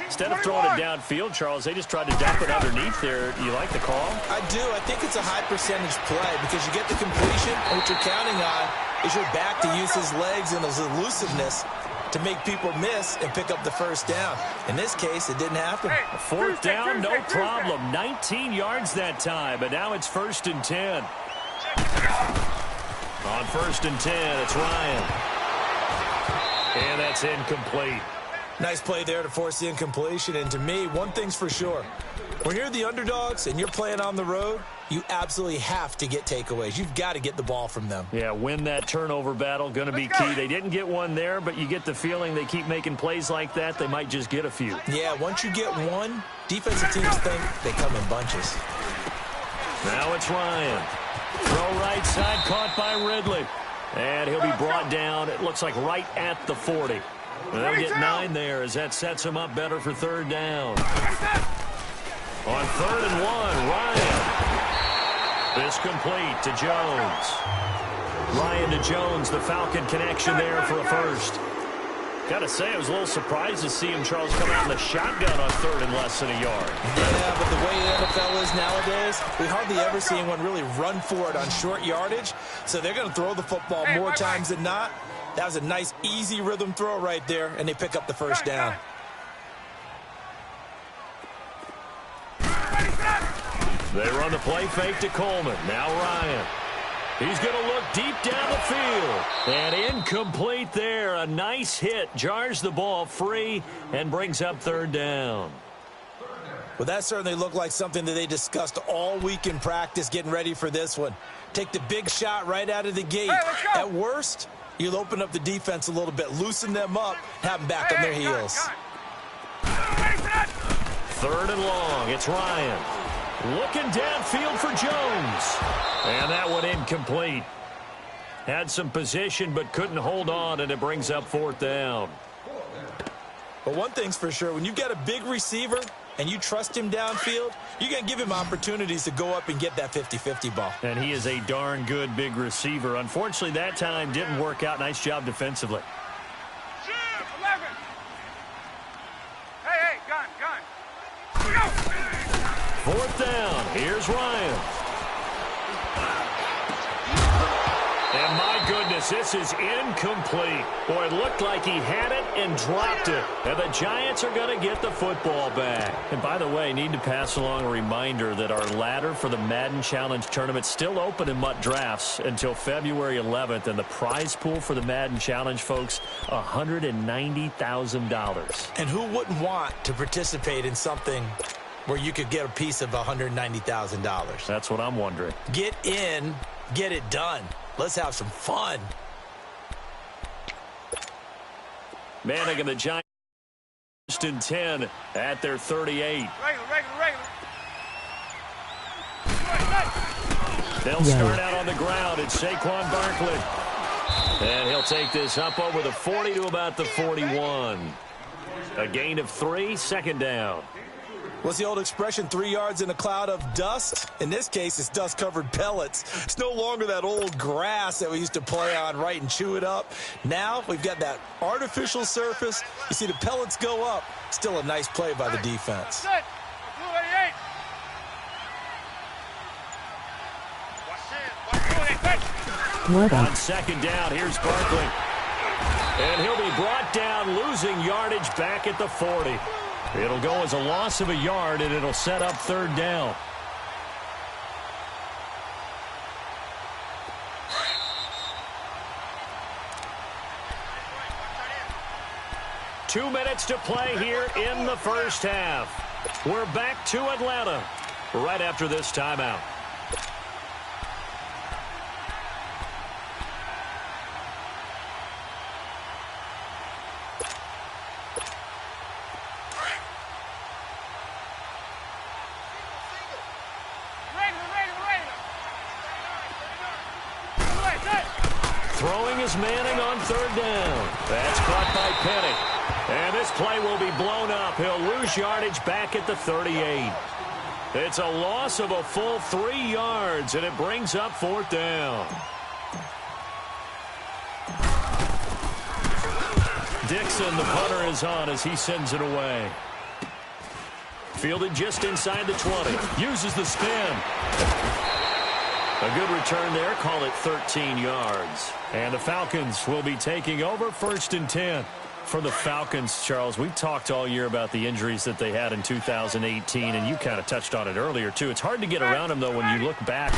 Instead of throwing it downfield, Charles, they just tried to dump it underneath there. You like the call? I do. I think it's a high percentage play because you get the completion, and what you're counting on is your back to use his legs and his elusiveness to make people miss and pick up the 1st down. In this case, it didn't happen. 4th down, no problem. 19 yards that time, but now it's 1st and 10. On 1st and 10, it's Ryan. And that's incomplete. Nice play there to force the incompletion. And to me, one thing's for sure. When you're the underdogs and you're playing on the road, you absolutely have to get takeaways. You've got to get the ball from them. Yeah, win that turnover battle, going to be key. They didn't get one there, but you get the feeling they keep making plays like that, they might just get a few. Yeah, once you get one, defensive teams think they come in bunches. Now it's Ryan. Throw right side, caught by Ridley. And he'll be brought down, it looks like right at the 40. And they'll get 9 there as that sets him up better for third down. On 3rd and 1, Ryan. This complete to Jones. Ryan to Jones, the Falcon connection there for a first. Got to say, I was a little surprised to see him, Charles, come out in the shotgun on 3rd and less than a yard. Yeah, but the way the NFL is nowadays, we hardly ever see anyone really run for it on short yardage. So they're going to throw the football more times than not. That was a nice, easy rhythm throw right there, and they pick up the first down. They run the play fake to Coleman. Now Ryan. He's going to look deep down the field. And incomplete there. A nice hit. Jars the ball free and brings up third down. Well, that certainly looked like something that they discussed all week in practice getting ready for this one. Take the big shot right out of the gate. At worst, you'll open up the defense a little bit, loosen them up, have them back on their heels. 3rd and long. It's Ryan. Looking downfield for Jones. And that one incomplete. Had some position but couldn't hold on, and it brings up 4th down. But one thing's for sure, when you've got a big receiver and you trust him downfield, you're going to give him opportunities to go up and get that 50-50 ball. And he is a darn good big receiver. Unfortunately, that time didn't work out. Nice job defensively. Hey, gun. 4th down. Here's Ryan. And my goodness, this is incomplete. Boy, it looked like he had it and dropped it. And the Giants are going to get the football back. And by the way, need to pass along a reminder that our ladder for the Madden Challenge Tournament is still open in MUT Drafts until February 11th. And the prize pool for the Madden Challenge, folks, $190,000. And who wouldn't want to participate in something where you could get a piece of $190,000? That's what I'm wondering. Get in, get it done. Let's have some fun. Manning and the Giants in 10 at their 38. They'll start out on the ground. It's Saquon Barkley. And he'll take this up over the 40 to about the 41. A gain of 3, 2nd down. What's the old expression, 3 yards in a cloud of dust? In this case, it's dust-covered pellets. It's no longer that old grass that we used to play on, right, and chew it up. Now we've got that artificial surface. You see the pellets go up. Still a nice play by the defense. On 2nd down, here's Barkley. And he'll be brought down, losing yardage back at the 40. It'll go as a loss of a yard, and it'll set up 3rd down. Two minutes to play here in the first half. We're back to Atlanta right after this timeout. Throwing is Manning on 3rd down. That's caught by Penny. And this play will be blown up. He'll lose yardage back at the 38. It's a loss of a full 3 yards, and it brings up 4th down. Dixon, the punter, is on as he sends it away. Fielded just inside the 20. Uses the spin. A good return there. Call it 13 yards. And the Falcons will be taking over 1st and 10. For the Falcons, Charles, we've talked all year about the injuries that they had in 2018, and you kind of touched on it earlier, too. It's hard to get around them, though, when you look back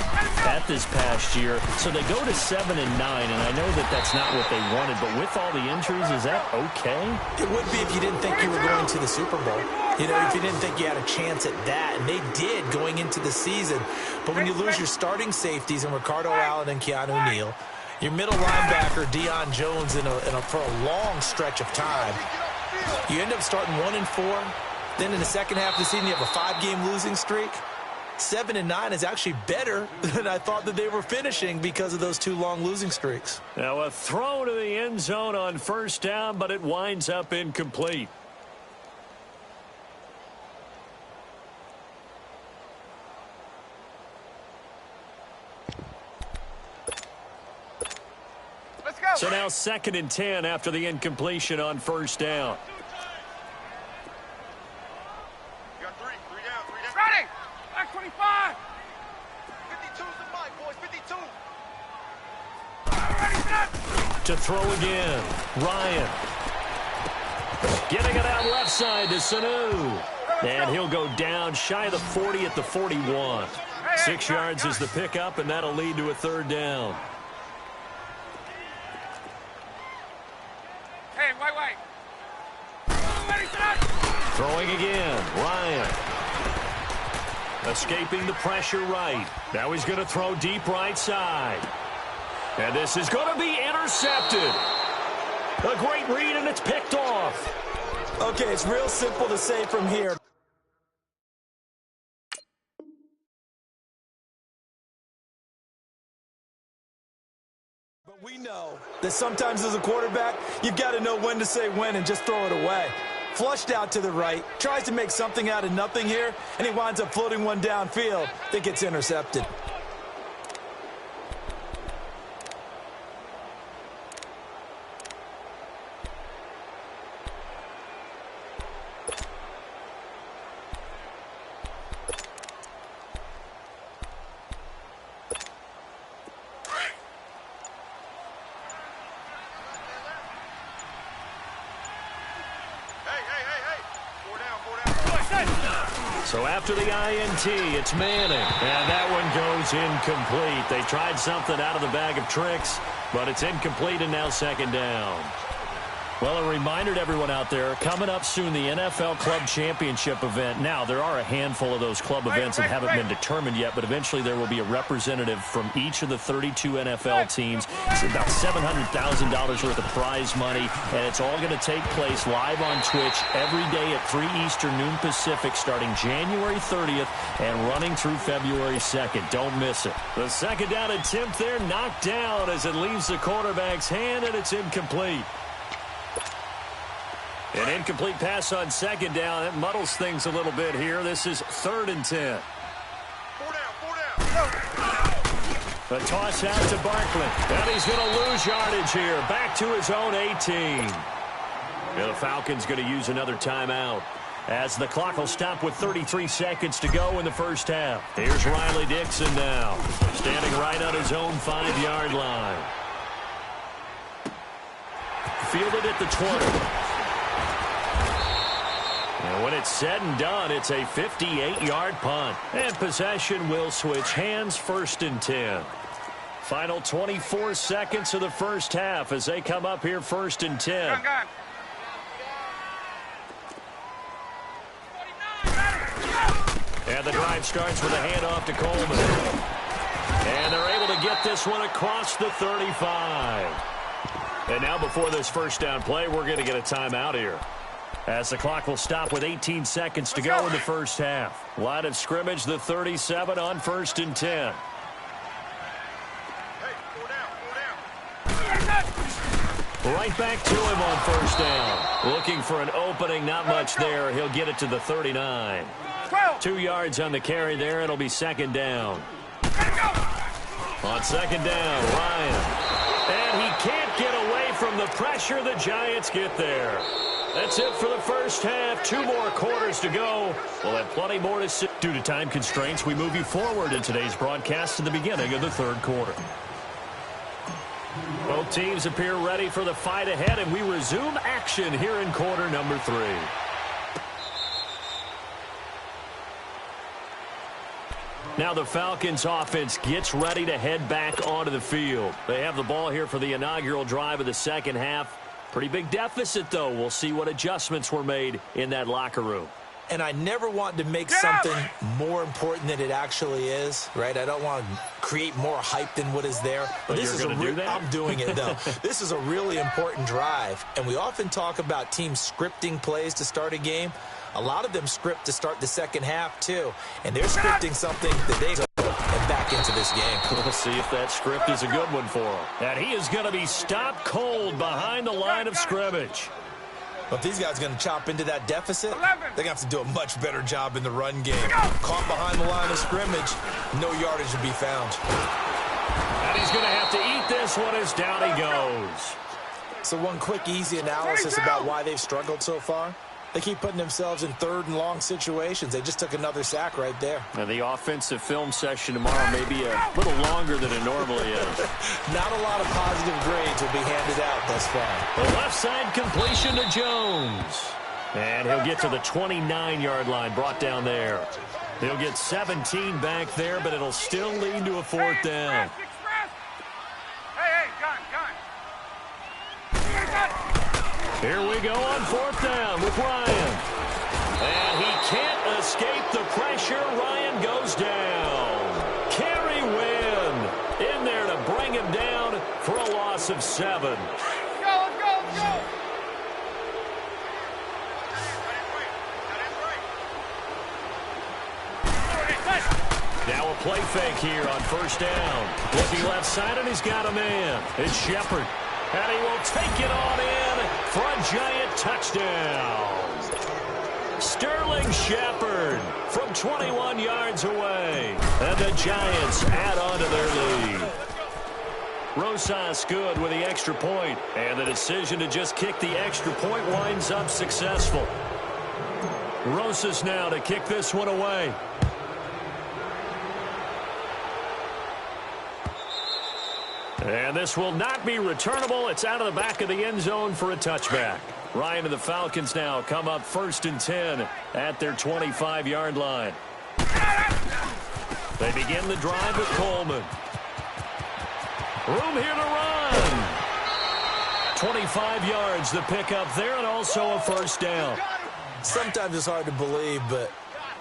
at this past year. So they go to 7-9, and I know that that's not what they wanted, but with all the injuries, is that okay? It would be if you didn't think you were going to the Super Bowl. You know, if you didn't think you had a chance at that, and they did going into the season. But when you lose your starting safeties in Ricardo Allen and Keanu Neal, your middle linebacker, Deion Jones, for a long stretch of time, you end up starting 1-4. Then in the second half of the season, you have a 5-game losing streak. 7-9 is actually better than I thought that they were finishing because of those 2 long losing streaks. Now a throw to the end zone on first down, but it winds up incomplete. So now 2nd and 10 after the incompletion on first down. You got three down. Ready! Back 25! 52's the mic, boys, 52! To throw again, Ryan. Getting it out left side to Sanu. And he'll go down shy of the 40 at the 41. 6 yards is the pickup, and that'll lead to a 3rd down. Hey, wait. Throwing again, Ryan. Escaping the pressure right. Now he's going to throw deep right side. And this is going to be intercepted. A great read, and it's picked off. Okay, it's real simple to say from here. But we know that sometimes as a quarterback, you've got to know when to say when and just throw it away. Flushed out to the right, tries to make something out of nothing here, and he winds up floating one downfield that gets intercepted. So after the INT, it's Manning. And that one goes incomplete. They tried something out of the bag of tricks, but it's incomplete and now 2nd down. Well, a reminder to everyone out there, coming up soon, the NFL Club Championship event. Now, there are a handful of those club events that haven't been determined yet, but eventually there will be a representative from each of the 32 NFL teams. It's about $700,000 worth of prize money, and it's all going to take place live on Twitch every day at 3 Eastern, noon Pacific, starting January 30th and running through February 2nd. Don't miss it. The 2nd down attempt there knocked down as it leaves the quarterback's hand, and it's incomplete. An incomplete pass on 2nd down. That muddles things a little bit here. This is 3rd and 10. 4 down. A toss out to Barkley. And he's going to lose yardage here. Back to his own 18. And the Falcons going to use another timeout, as the clock will stop with 33 seconds to go in the first half. Here's Riley Dixon now, standing right on his own 5-yard line. Fielded at the 20. And when it's said and done, it's a 58-yard punt. And possession will switch hands, 1st and 10. Final 24 seconds of the first half as they come up here, 1st and 10. And the drive starts with a handoff to Coleman. And they're able to get this one across the 35. And now before this first down play, we're going to get a timeout here, as the clock will stop with 18 seconds to go in the first half. Line of scrimmage, the 37 on 1st and 10. Right back to him on 1st down. Looking for an opening, not much there. He'll get it to the 39. 2 yards on the carry there. It'll be 2nd down. On 2nd down, Ryan. And he can't get away from the pressure. The Giants get there. That's it for the first half. 2 more quarters to go. We'll have plenty more to see. Due to time constraints, we move you forward in today's broadcast to the beginning of the 3rd quarter. Both teams appear ready for the fight ahead, and we resume action here in quarter number 3. Now the Falcons offense gets ready to head back onto the field. They have the ball here for the inaugural drive of the second half. Pretty big deficit, though. We'll see what adjustments were made in that locker room. And I never want to make something more important than it actually is, right? I don't want to create more hype than what is there. But this is I'm doing it, though. This is a really important drive. And we often talk about teams scripting plays to start a game. A lot of them script to start the second half, too. And they're scripting something that they and back into this game. We'll see if that script is a good one for him. And he is going to be stopped cold behind the line of scrimmage. But if these guys are going to chop into that deficit, they're going to have to do a much better job in the run game. Caught behind the line of scrimmage, no yardage to be found. And he's going to have to eat this one as down he goes. So one quick, easy analysis about why they've struggled so far. They keep putting themselves in third and long situations. They just took another sack right there. Now the offensive film session tomorrow may be a little longer than it normally is. Not a lot of positive grades will be handed out thus far. The left side completion to Jones. And he'll get to the 29-yard line, brought down there. He'll get 17 back there, but it'll still lead to a fourth down. Here we go on fourth down with Ryan. And he can't escape the pressure. Ryan goes down. Carry Wynn in there to bring him down for a loss of 7. Let's go. Now a play fake here on first down. Looking left side, and he's got a man. It's Shepard. And he will take it on in for a giant touchdown. Sterling Shepard from 21 yards away. And the Giants add on to their lead. Rosas good with the extra point. And the decision to just kick the extra point winds up successful. Rosas now to kick this one away. And this will not be returnable. It's out of the back of the end zone for a touchback. Ryan and the Falcons now come up 1st and 10 at their 25-yard line. They begin the drive with Coleman. Room here to run. 25 yards the pickup there, and also a first down. Sometimes it's hard to believe, but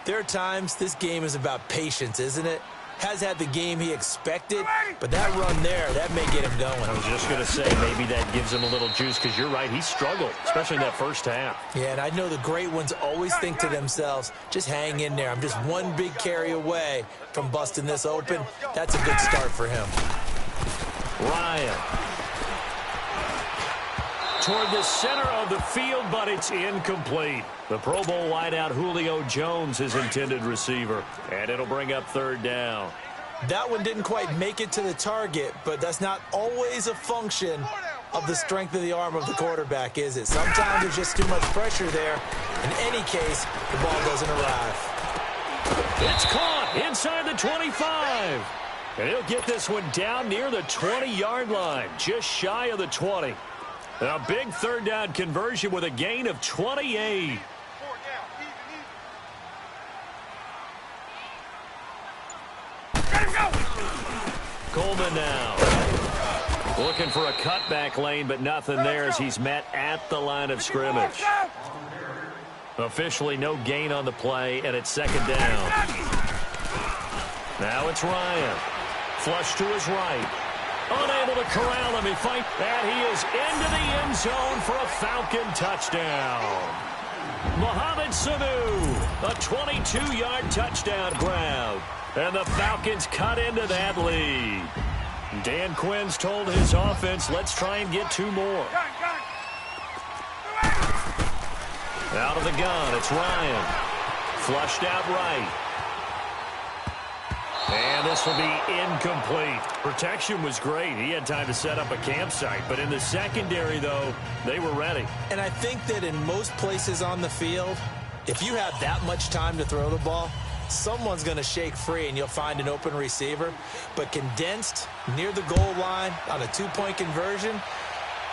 there are times this game is about patience, isn't it? Has had the game he expected, but that run there, that may get him going. I was just going to say maybe that gives him a little juice because you're right, he struggled, especially in that first half. Yeah, and I know the great ones always think to themselves, just hang in there. I'm just one big carry away from busting this open. That's a good start for him. Ryan. Toward the center of the field, but it's incomplete. The Pro Bowl wideout Julio Jones is intended receiver, and it'll bring up 3rd down. That one didn't quite make it to the target, but that's not always a function of the strength of the arm of the quarterback, is it? Sometimes there's just too much pressure there. In any case, the ball doesn't arrive. It's caught inside the 25. And he'll get this one down near the 20-yard line, just shy of the 20. A big 3rd down conversion with a gain of 28. Coleman now. Looking for a cutback lane, but nothing there as he's met at the line of scrimmage. Officially no gain on the play, and it's 2nd down. Now it's Ryan. Flush to his right. Unable to corral him. He fights, and he is into the end zone for a Falcon touchdown. Mohamed Sanu, a 22-yard touchdown grab. And the Falcons cut into that lead. Dan Quinn's told his offense, let's try and get 2 more. Out of the gun, it's Ryan. Flushed out right. And this will be incomplete. Protection was great. He had time to set up a campsite. But in the secondary, though, they were ready. And I think that in most places on the field, if you have that much time to throw the ball, someone's going to shake free and you'll find an open receiver. But condensed near the goal line on a two-point conversion,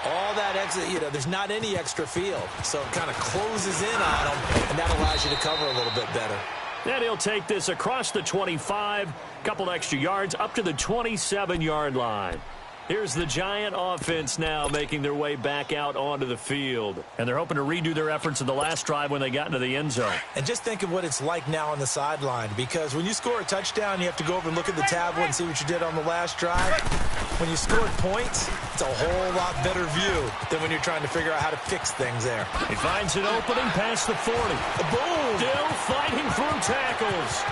all that extra, there's not any extra field. So it kind of closes in on them, and that allows you to cover a little bit better. And he'll take this across the 25, couple extra yards, up to the 27-yard line. Here's the Giant offense now making their way back out onto the field. And they're hoping to redo their efforts in the last drive when they got into the end zone. And just think of what it's like now on the sideline, because when you score a touchdown, you have to go over and look at the tablet and see what you did on the last drive. When you scored points, it's a whole lot better view than when you're trying to figure out how to fix things there. He finds an opening past the 40. Boom! Still fighting through tackles.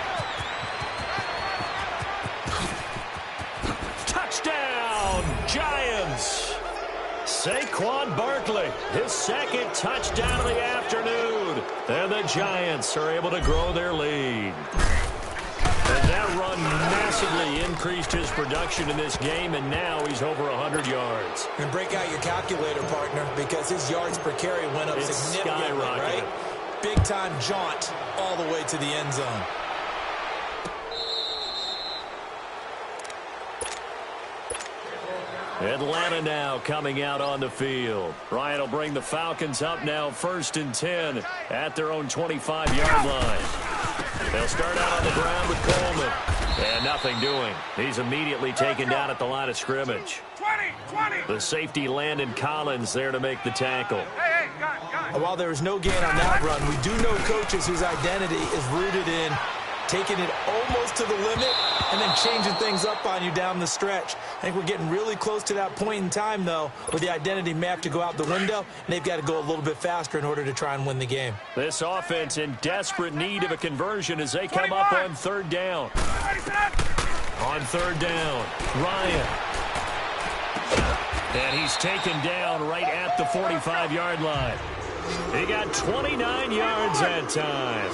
Touchdown, Giants. Saquon Barkley, his second touchdown of the afternoon. And the Giants are able to grow their lead. And that run massively increased his production in this game, and now he's over 100 yards. And break out your calculator, partner, because his yards per carry went up significantly, right? Big-time jaunt all the way to the end zone. Atlanta now coming out on the field. Ryan will bring the Falcons up now 1st and 10 at their own 25-yard line. They'll start out on the ground with Coleman. And nothing doing. He's immediately taken down at the line of scrimmage. 20. The safety Landon Collins there to make the tackle. Hey, got it. While there is no gain on that run, we do know coaches whose identity is rooted in taking it almost to the limit and then changing things up on you down the stretch. I think we're getting really close to that point in time, though, where the identity may have to go out the window, and they've got to go a little bit faster in order to try and win the game. This offense in desperate need of a conversion as they come up on 3rd down. On 3rd down, Ryan. And he's taken down right at the 45-yard line. He got 29 yards that time.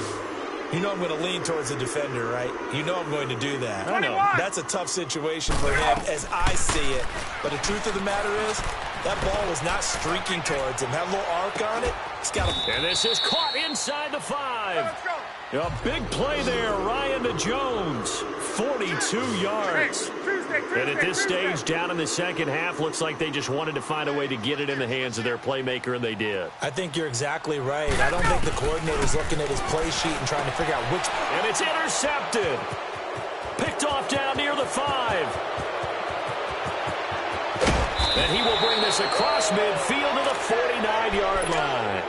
You know I'm going to lean towards the defender, right? You know I'm going to do that. I know. That's a tough situation for him as I see it. But the truth of the matter is, that ball was not streaking towards him. That little arc on it, it's got a... And this is caught inside the 5. A big play there, Ryan to Jones. 42 yards. And at this stage, down in the second half, looks like they just wanted to find a way to get it in the hands of their playmaker, and they did. I think you're exactly right. I don't think the coordinator's looking at his play sheet and trying to figure out which... And it's intercepted. Picked off down near the 5. And he will bring this across midfield to the 49-yard line.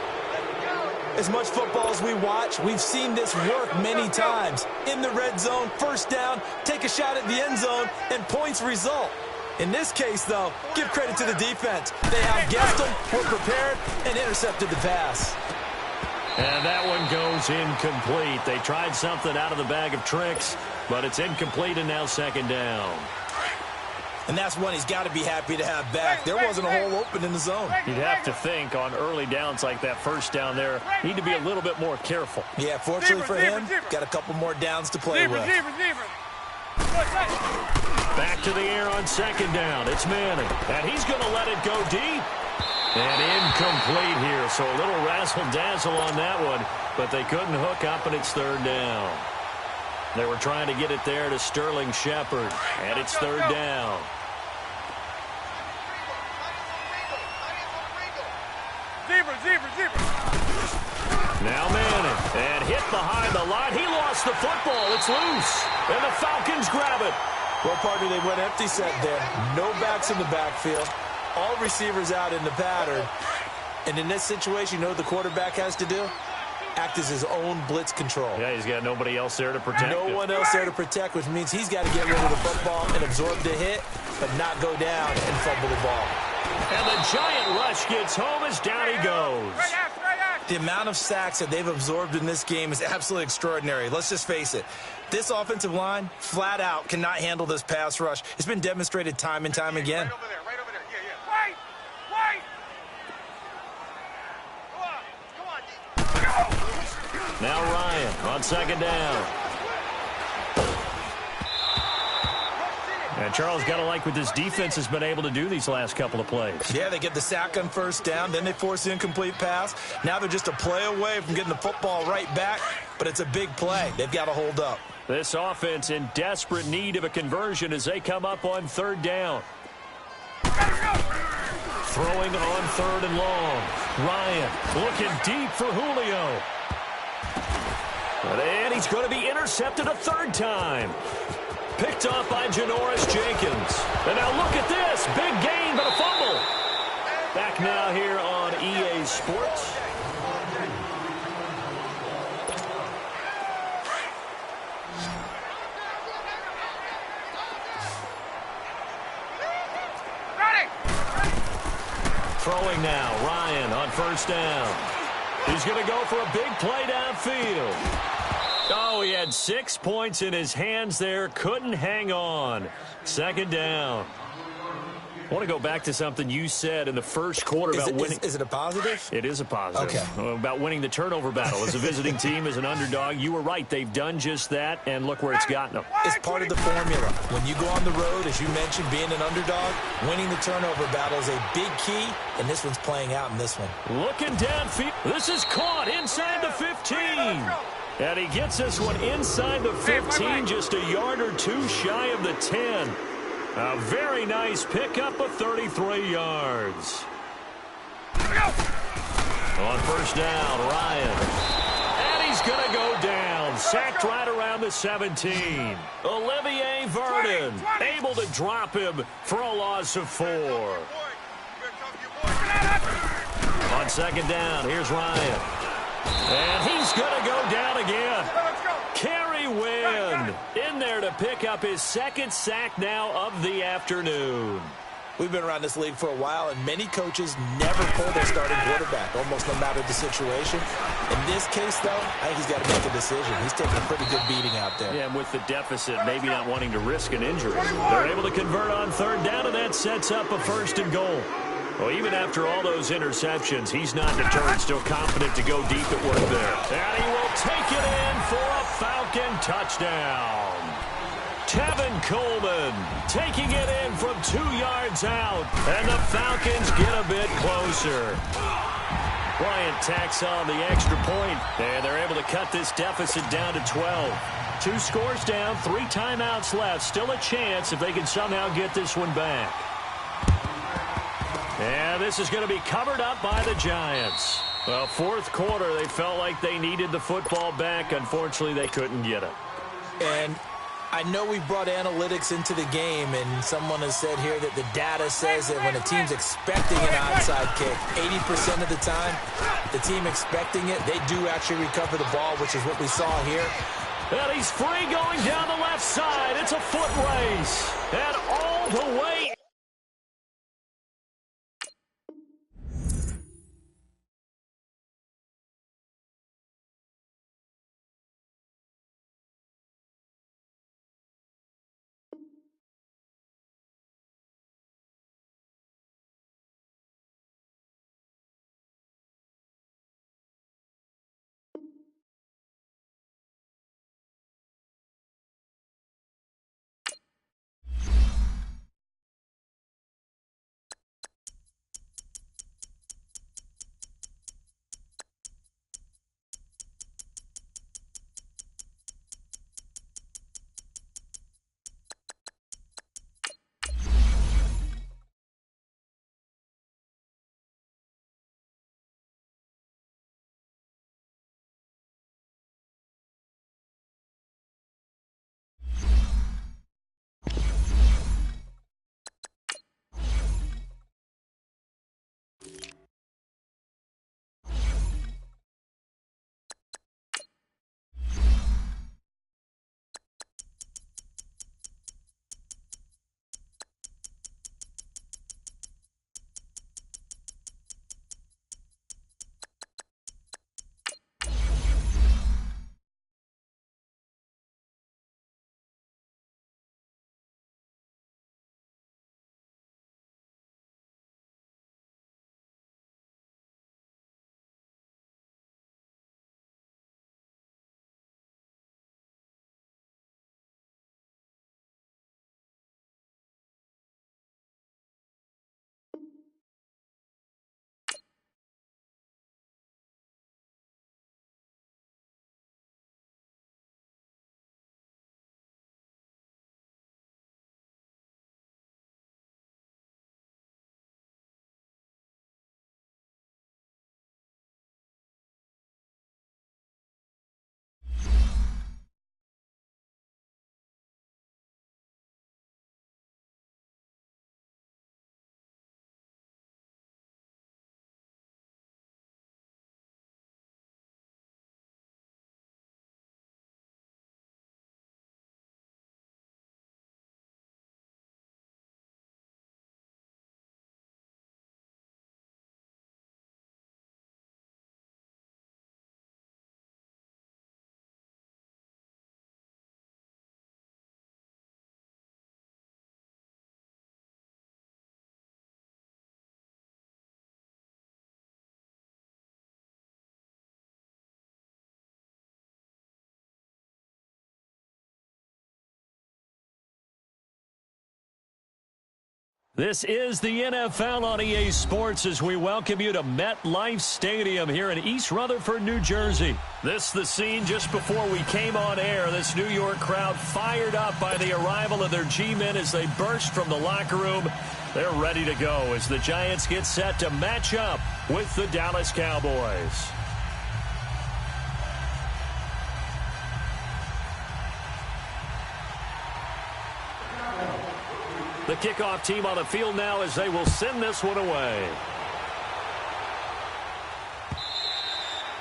As much football as we watch, we've seen this work many times. In the red zone, first down, take a shot at the end zone, and points result. In this case, though, give credit to the defense. They outguessed them, were prepared, and intercepted the pass. And that one goes incomplete. They tried something out of the bag of tricks, but it's incomplete and now 2nd down. And that's one he's got to be happy to have back. There wasn't a hole open in the zone. You'd have to think on early downs like that first down there, need to be a little bit more careful. Yeah, fortunately for him, got a couple more downs to play with. Back to the air on 2nd down. It's Manning. And he's going to let it go deep. And incomplete here. So a little razzle-dazzle on that one, but they couldn't hook up, and it's 3rd down. They were trying to get it there to Sterling Shepard, and it's 3rd down. Now Manning, and hit behind the line. He lost the football. It's loose, and the Falcons grab it. Well, partner, they went empty set there. No backs in the backfield. All receivers out in the pattern. And in this situation, you know what the quarterback has to do? Act as his own blitz control. Yeah, he's got nobody else there to protect him. No one else there to protect, which means he's got to get rid of the football and absorb the hit, but not go down and fumble the ball. And the giant rush gets home as down he goes. The amount of sacks that they've absorbed in this game is absolutely extraordinary. Let's just face it. This offensive line, flat out, cannot handle this pass rush. It's been demonstrated time and time again. Right over there, right over there. Yeah. Come on. Now Ryan on 2nd down. And Charles, got to like what this defense has been able to do these last couple of plays. Yeah, they get the sack on 1st down, then they force the incomplete pass. Now they're just a play away from getting the football right back but it's a big play. They've got to hold up. This offense in desperate need of a conversion as they come up on third down. Throwing on third and long. Ryan looking deep for Julio. And he's going to be intercepted a third time. Picked off by Janoris Jenkins. And now look at this. Big gain, but a fumble. Back now here on EA Sports. Throwing now, Ryan on first down. He's going to go for a big play downfield. Oh, he had 6 points in his hands there. Couldn't hang on. Second down. I want to go back to something you said in the first quarter about winning. Is it a positive? It is a positive. Okay. About winning the turnover battle. As a visiting team, as an underdog, you were right. They've done just that, and look where it's gotten them. It's part of the formula. When you go on the road, as you mentioned, being an underdog, winning the turnover battle is a big key, and this one's playing out in this one. Looking downfield. This is caught inside the 15. And he gets this one inside the 15, just a yard or two shy of the 10. A very nice pickup of 33 yards. On first down, Ryan. And he's going to go down. Sacked right around the 17. Olivier Vernon able to drop him for a loss of 4. On second down, here's Ryan. And he's going to go down again. Kerry Wynn in there to pick up his second sack now of the afternoon. We've been around this league for a while, and many coaches never pull their starting quarterback, almost no matter the situation. In this case, though, I think he's got to make a decision. He's taking a pretty good beating out there. Yeah, and with the deficit, maybe not wanting to risk an injury. They're able to convert on third down, and that sets up a first and goal. Well, even after all those interceptions, he's not deterred, still confident to go deep at work there. And he will take it in for a Falcon touchdown. Tevin Coleman taking it in from 2 yards out. And the Falcons get a bit closer. Bryant tacks on the extra point, and they're able to cut this deficit down to 12. 2 scores down, 3 timeouts left. Still a chance if they can somehow get this one back. And this is going to be covered up by the Giants. Well, fourth quarter, they felt like they needed the football back. Unfortunately, they couldn't get it. And I know we brought analytics into the game, and someone has said here that the data says that when a team's expecting an onside kick, 80% of the time, the team expecting it, they do actually recover the ball, which is what we saw here. And he's free going down the left side. It's a foot race. And all the way This is the NFL on EA Sports as we welcome you to MetLife Stadium here in East Rutherford, New Jersey. This is the scene just before we came on air. This New York crowd fired up by the arrival of their G-men as they burst from the locker room. They're ready to go as the Giants get set to match up with the Dallas Cowboys. The kickoff team on the field now as they will send this one away.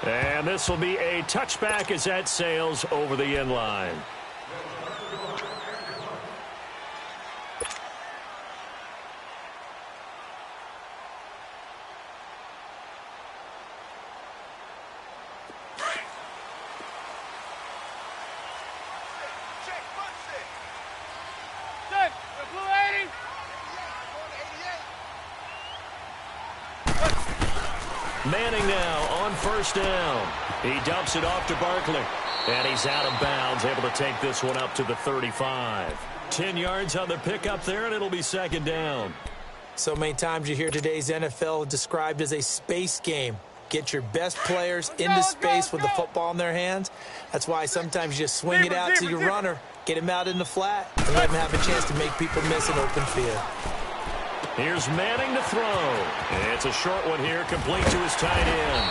And this will be a touchback as that sails over the end line. Manning now on first down. He dumps it off to Barkley. And he's out of bounds, able to take this one up to the 35. 10 yards on the pickup there, and it'll be second down. So many times you hear today's NFL described as a space game. Get your best players into space with the football in their hands. That's why sometimes you just swing it out to your runner, get him out in the flat, and let him have a chance to make people miss an open field. Here's Manning to throw. And it's a short one here, complete to his tight end.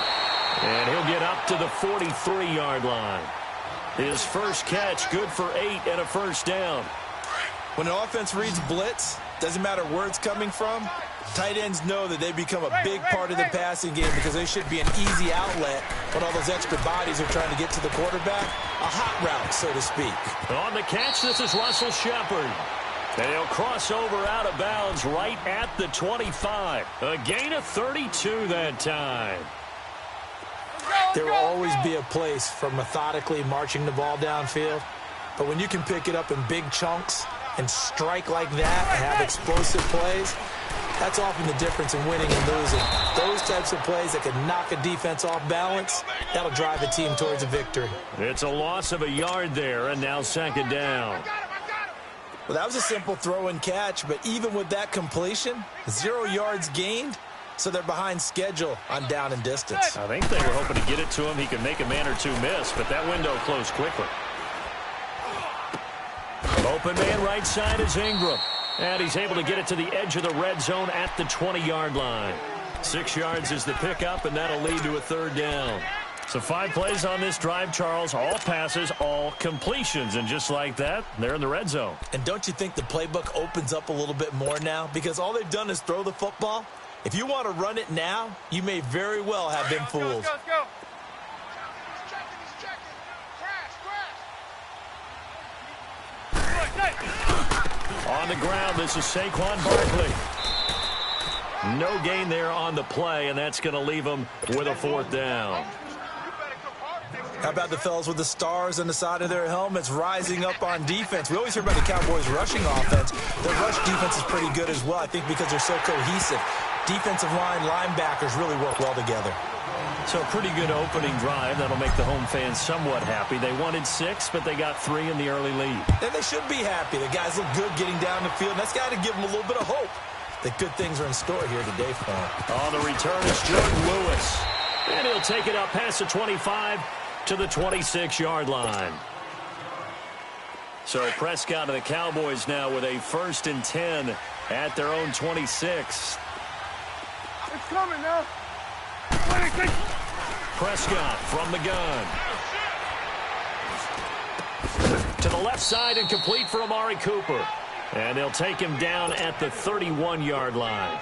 And he'll get up to the 43-yard line. His first catch, good for 8 and a first down. When an offense reads blitz, doesn't matter where it's coming from, tight ends know that they become a big part of the passing game because they should be an easy outlet when all those extra bodies are trying to get to the quarterback. A hot route, so to speak. On the catch, this is Russell Shepard. And he'll cross over out of bounds right at the 25. A gain of 32 that time. There will always be a place for methodically marching the ball downfield. But when you can pick it up in big chunks and strike like that and have explosive plays, that's often the difference in winning and losing. Those types of plays that can knock a defense off balance, that'll drive a team towards a victory. It's a loss of a yard there, and now second down. Well, that was a simple throw and catch, but even with that completion, 0 yards gained, so they're behind schedule on down and distance. I think they were hoping to get it to him. He could make a man or two miss, but that window closed quickly. Open man right side is Ingram. And he's able to get it to the edge of the red zone at the 20-yard line. 6 yards is the pickup, and that'll lead to a third down. So 5 plays on this drive, Charles. All passes, all completions. And just like that, they're in the red zone. And don't you think the playbook opens up a little bit more now? Because all they've done is throw the football. If you want to run it now, you may very well have been fooled. Let's go. On the ground, this is Saquon Barkley. No gain there on the play, and that's going to leave him with a fourth down. How about the fellas with the stars on the side of their helmets rising up on defense? We always hear about the Cowboys' rushing offense. Their rush defense is pretty good as well, I think, because they're so cohesive. Defensive line, linebackers really work well together. So a pretty good opening drive. That'll make the home fans somewhat happy. They wanted 6, but they got 3 in the early lead. And they should be happy. The guys look good getting down the field, and that's got to give them a little bit of hope that good things are in store here today for them. On the return is Jordan Lewis. And he'll take it up past the 25 to the 26-yard line. So Prescott and the Cowboys now with a 1st and 10 at their own 26. It's coming now. Prescott from the gun. To the left side and complete for Amari Cooper. And they'll take him down at the 31-yard line.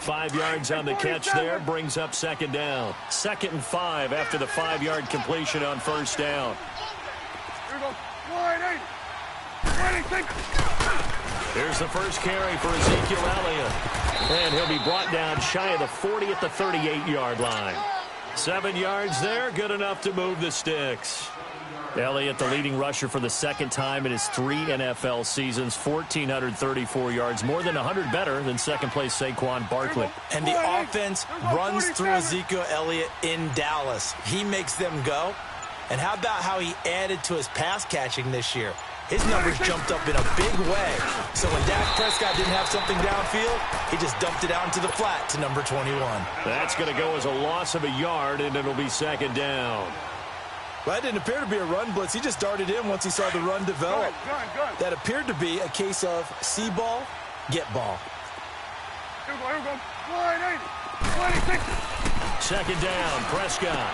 5 yards on the catch there, brings up second down. 2nd and 5 after the 5-yard completion on first down. Here we go. 26. Here's the first carry for Ezekiel Elliott. And he'll be brought down shy of the 40 at the 38-yard line. 7 yards there, good enough to move the sticks. Elliott, the leading rusher for the 2nd time in his 3 NFL seasons, 1,434 yards, more than 100 better than second-place Saquon Barkley. And the offense runs through Ezekiel Elliott in Dallas. He makes them go. And how about how he added to his pass catching this year? his numbers jumped up in a big way. So when Dak Prescott didn't have something downfield, he just dumped it out into the flat to number 21. That's going to go as a loss of a yard, and it'll be second down. Well, that didn't appear to be a run blitz. He just darted in once he saw the run develop. That appeared to be a case of see ball, get ball. Here we go. 180. 26. Second down, Prescott.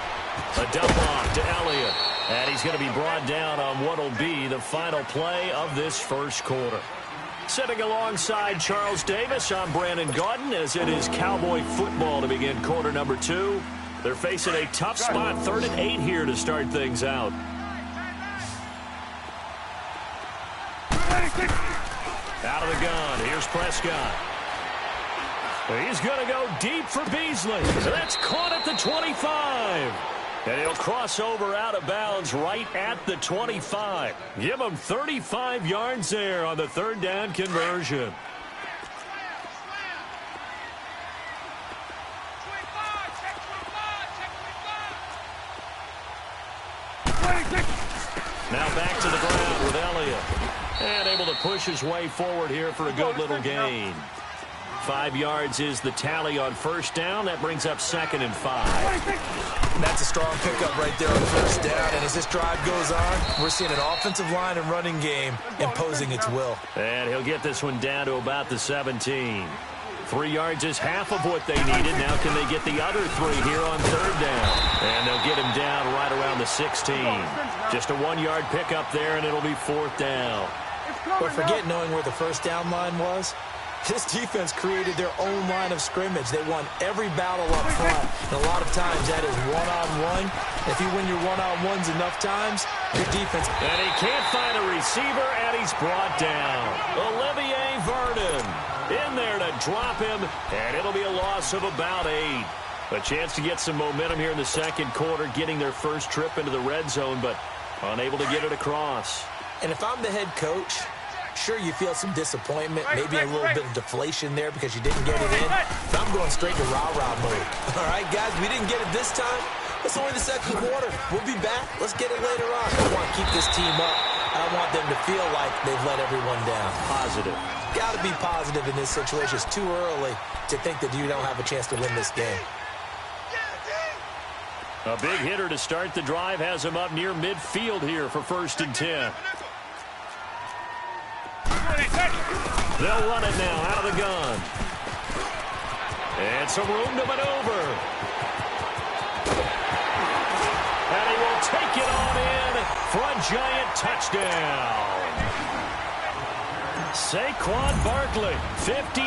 A dump off to Elliott. And he's going to be brought down on what will be the final play of this first quarter. Sitting alongside Charles Davis, I'm Brandon Gaudin, as it is Cowboy football to begin quarter number 2. They're facing a tough spot, 3rd and 8 here to start things out. Out of the gun, here's Prescott. He's going to go deep for Beasley. That's caught at the 25. And he'll cross over out of bounds right at the 25. Give him 35 yards there on the 3rd down conversion. Now back to the ground with Elliott. And able to push his way forward here for a good little gain. 5 yards is the tally on first down. That brings up 2nd and 5. That's a strong pickup right there on first down. And as this drive goes on, we're seeing an offensive line and running game imposing its will. And he'll get this one down to about the 17. 3 yards is half of what they needed. Now can they get the other 3 here on 3rd down? And they'll get him down right around the 16. Just a 1-yard pickup there, and it'll be 4th down. But forget knowing where the first down line was. This defense created their own line of scrimmage. They won every battle up front. And a lot of times that is one-on-one. If you win your one-on-ones enough times, your defense... And he can't find a receiver, and he's brought down. Olivier Vernon in there to drop him, and it'll be a loss of about 8. A chance to get some momentum here in the second quarter, getting their first trip into the red zone, but unable to get it across. And if I'm the head coach... Sure, you feel some disappointment, maybe a little bit of deflation there because you didn't get it in. But I'm going straight to rah-rah mode. All right, guys, we didn't get it this time. It's only the second quarter. We'll be back. Let's get it later on. I want to keep this team up. I want them to feel like they've let everyone down. Positive. Got to be positive in this situation. It's too early to think that you don't have a chance to win this game. A big hitter to start the drive has him up near midfield here for 1st and 10. They'll run it now out of the gun. And some room to maneuver. And he will take it on in for a giant touchdown. Saquon Barkley, 53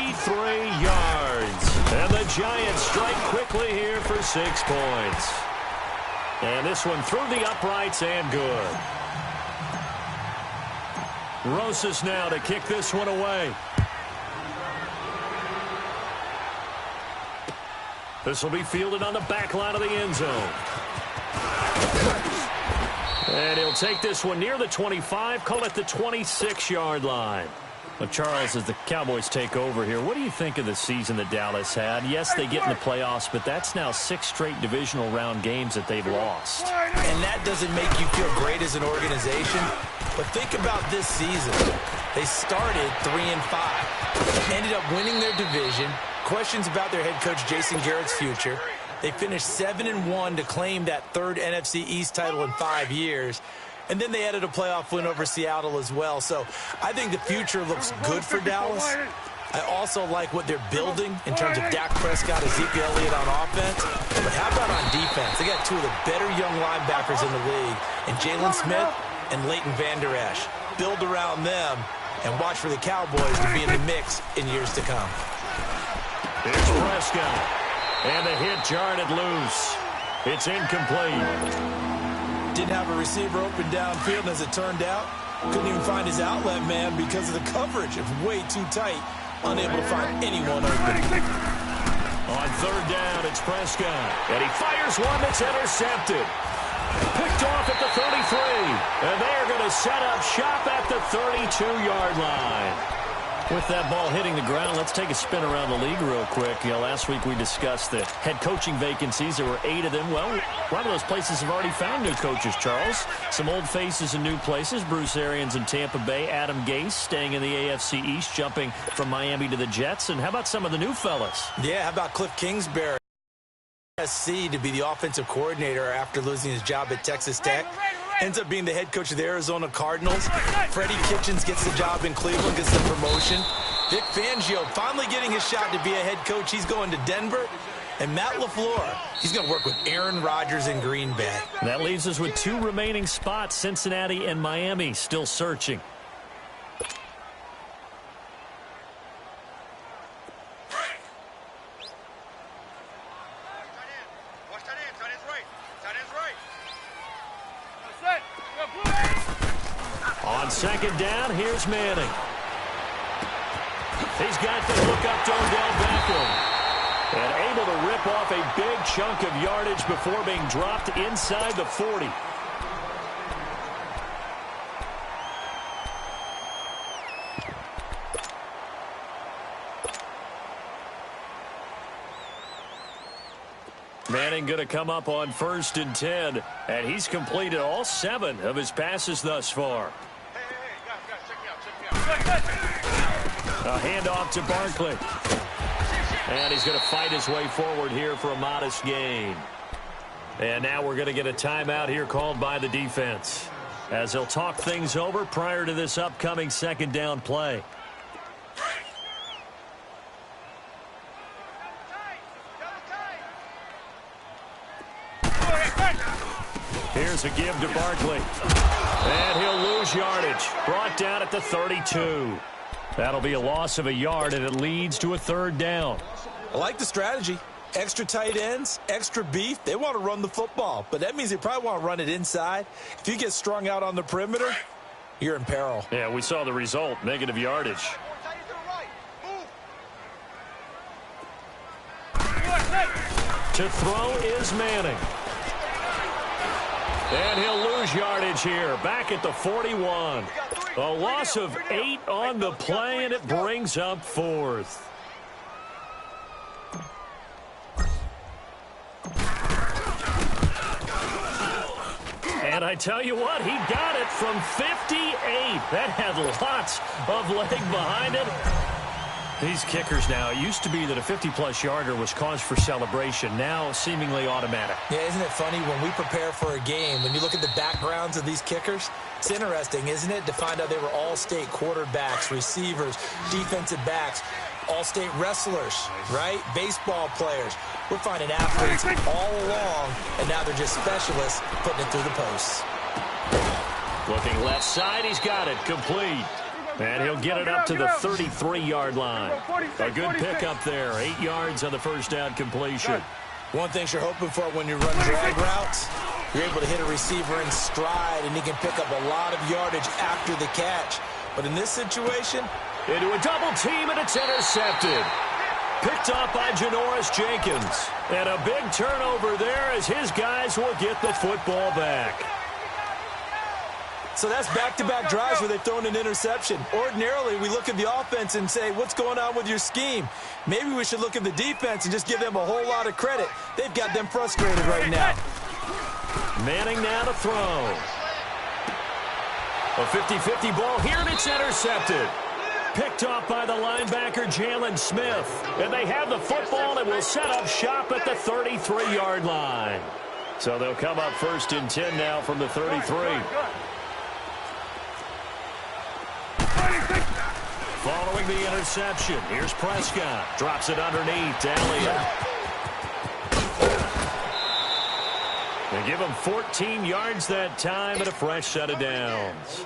yards. And the Giants strike quickly here for 6 points. And this one through the uprights and good. Rosas now to kick this one away. This will be fielded on the back line of the end zone. And he'll take this one near the 25, call it the 26-yard line. Well, Charles, as the Cowboys take over here, what do you think of the season that Dallas had? Yes, they get in the playoffs, but that's now 6 straight divisional round games that they've lost. And that doesn't make you feel great as an organization. But think about this season. They started 3-5, ended up winning their division. Questions about their head coach Jason Garrett's future. They finished 7-1 to claim that 3rd NFC East title in 5 years. And then they added a playoff win over Seattle as well. So I think the future looks good for Dallas. I also like what they're building in terms of Dak Prescott, Ezekiel Elliott on offense. But how about on defense? They got 2 of the better young linebackers in the league, and Jalen Smith and Leighton Vander Esch. Build around them and watch for the Cowboys to be in the mix in years to come. Here's Prescott. And the hit jarred it loose. It's incomplete. Didn't have a receiver open downfield, and as it turned out, couldn't even find his outlet man because of the coverage. It's way too tight. Unable to find anyone open. On 3rd down, it's Prescott. And he fires one that's intercepted. Picked off at the 33. And they are going to set up shop at the 32-yard line. With that ball hitting the ground, let's take a spin around the league real quick. Last week we discussed the head coaching vacancies. There were 8 of them. Well, a lot of those places have already found new coaches, Charles. Some old faces in new places. Bruce Arians in Tampa Bay. Adam Gase staying in the AFC East, jumping from Miami to the Jets. And how about some of the new fellas? Yeah, how about Cliff Kingsbury? SC to be the offensive coordinator after losing his job at Texas Tech. Ends up being the head coach of the Arizona Cardinals. Freddie Kitchens gets the job in Cleveland, gets the promotion. Vic Fangio finally getting his shot to be a head coach. He's going to Denver. And Matt LaFleur, he's going to work with Aaron Rodgers in Green Bay. That leaves us with 2 remaining spots, Cincinnati and Miami, still searching. On second down, here's Manning. He's got the hook up to Odell Beckham. And able to rip off a big chunk of yardage before being dropped inside the 40. Manning going to come up on 1st and 10. And he's completed all 7 of his passes thus far. A handoff to Barkley. And he's going to fight his way forward here for a modest gain. And now we're going to get a timeout here called by the defense, as they'll talk things over prior to this upcoming 2nd down play. Here's a give to Barkley. And he'll lose yardage. Brought down at the 32. That'll be a loss of a yard, and it leads to a 3rd down. I like the strategy. Extra tight ends, extra beef. They want to run the football, but that means they probably want to run it inside. If you get strung out on the perimeter, you're in peril. Yeah, we saw the result, negative yardage. To throw is Manning. And he'll lose yardage here, back at the 41. A loss of 8 on the play, and it brings up 4th. And I tell you what, he got it from 58. That had lots of leg behind it. These kickers now, it used to be that a 50-plus yarder was cause for celebration. Now, seemingly automatic. Yeah, isn't it funny when we prepare for a game, when you look at the backgrounds of these kickers, it's interesting, isn't it, to find out they were all-state quarterbacks, receivers, defensive backs, all-state wrestlers, right? Baseball players. We're finding athletes all along, and now they're just specialists putting it through the posts. Looking left side, he's got it, complete. And he'll get it up to the 33-yard line. A good pickup there. 8 yards on the 1st down completion. One thing you're hoping for when you run drag routes, you're able to hit a receiver in stride, and he can pick up a lot of yardage after the catch. But in this situation, into a double team, and it's intercepted. Picked off by Janoris Jenkins. And a big turnover there as his guys will get the football back. So that's back-to-back drives where they've thrown an interception. Ordinarily, we look at the offense and say, what's going on with your scheme? Maybe we should look at the defense and just give them a whole lot of credit. They've got them frustrated right now. Manning now to throw. A 50-50 ball here, and it's intercepted. Picked off by the linebacker, Jalen Smith. And they have the football and will set up shop at the 33-yard line. So they'll come up 1st and 10 now from the 33. Following the interception, here's Prescott. Drops it underneath to Elliott. They give him 14 yards that time and a fresh set of downs.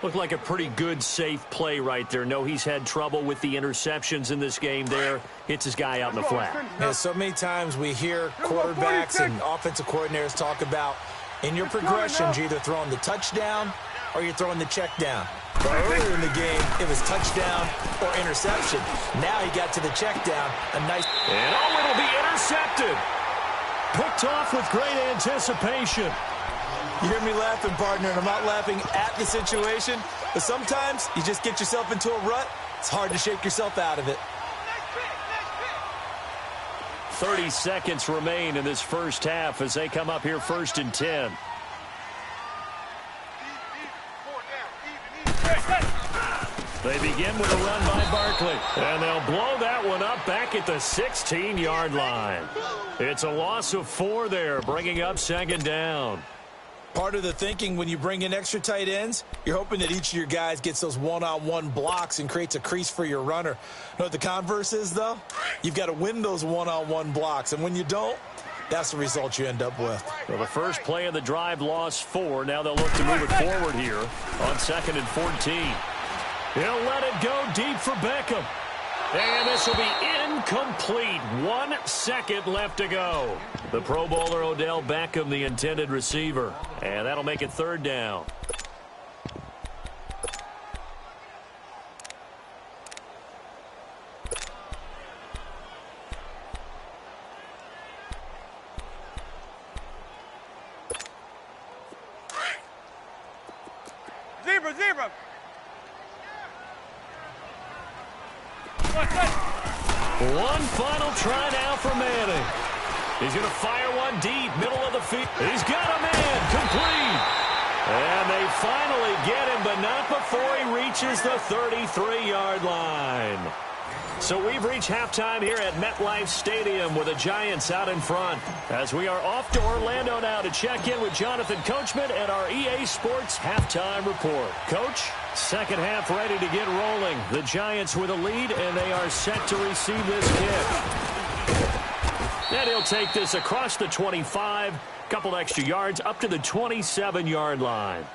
Looked like a pretty good, safe play right there. No, he's had trouble with the interceptions in this game there. Hits his guy out in the flat. Yeah, so many times we hear quarterbacks and offensive coordinators talk about in your progressions, you're either throwing the touchdown or you're throwing the check down. But earlier in the game, it was touchdown or interception. Now he got to the check down. A nice... And it'll be intercepted. Picked off with great anticipation. You hear me laughing, partner, and I'm not laughing at the situation, but sometimes you just get yourself into a rut It's hard to shake yourself out of it. 30 seconds remain in this first half as they come up here 1st and 10. They begin with a run by Barkley, and they'll blow that one up back at the 16-yard line. It's a loss of 4 there, bringing up 2nd down. Part of the thinking when you bring in extra tight ends, you're hoping that each of your guys gets those one-on-one blocks and creates a crease for your runner. You know what the converse is, though? You've got to win those one-on-one blocks, and when you don't, that's the result you end up with. Well, the first play of the drive lost 4. Now they'll look to move it forward here on 2nd and 14. He'll let it go deep for Beckham. And this will be incomplete. 1 second left to go. The Pro Bowler Odell Beckham, the intended receiver. And that'll make it 3rd down. Zebra. One final try now for Manning. He's going to fire one deep, middle of the field. He's got a man, complete. And they finally get him, but not before he reaches the 33-yard line. So we've reached halftime here at MetLife Stadium with the Giants out in front. As we are off to Orlando now to check in with Jonathan Coachman and our EA Sports Halftime Report. Coach, second half ready to get rolling. The Giants with a lead, and they are set to receive this kick. And he'll take this across the 25, couple extra yards, up to the 27-yard line.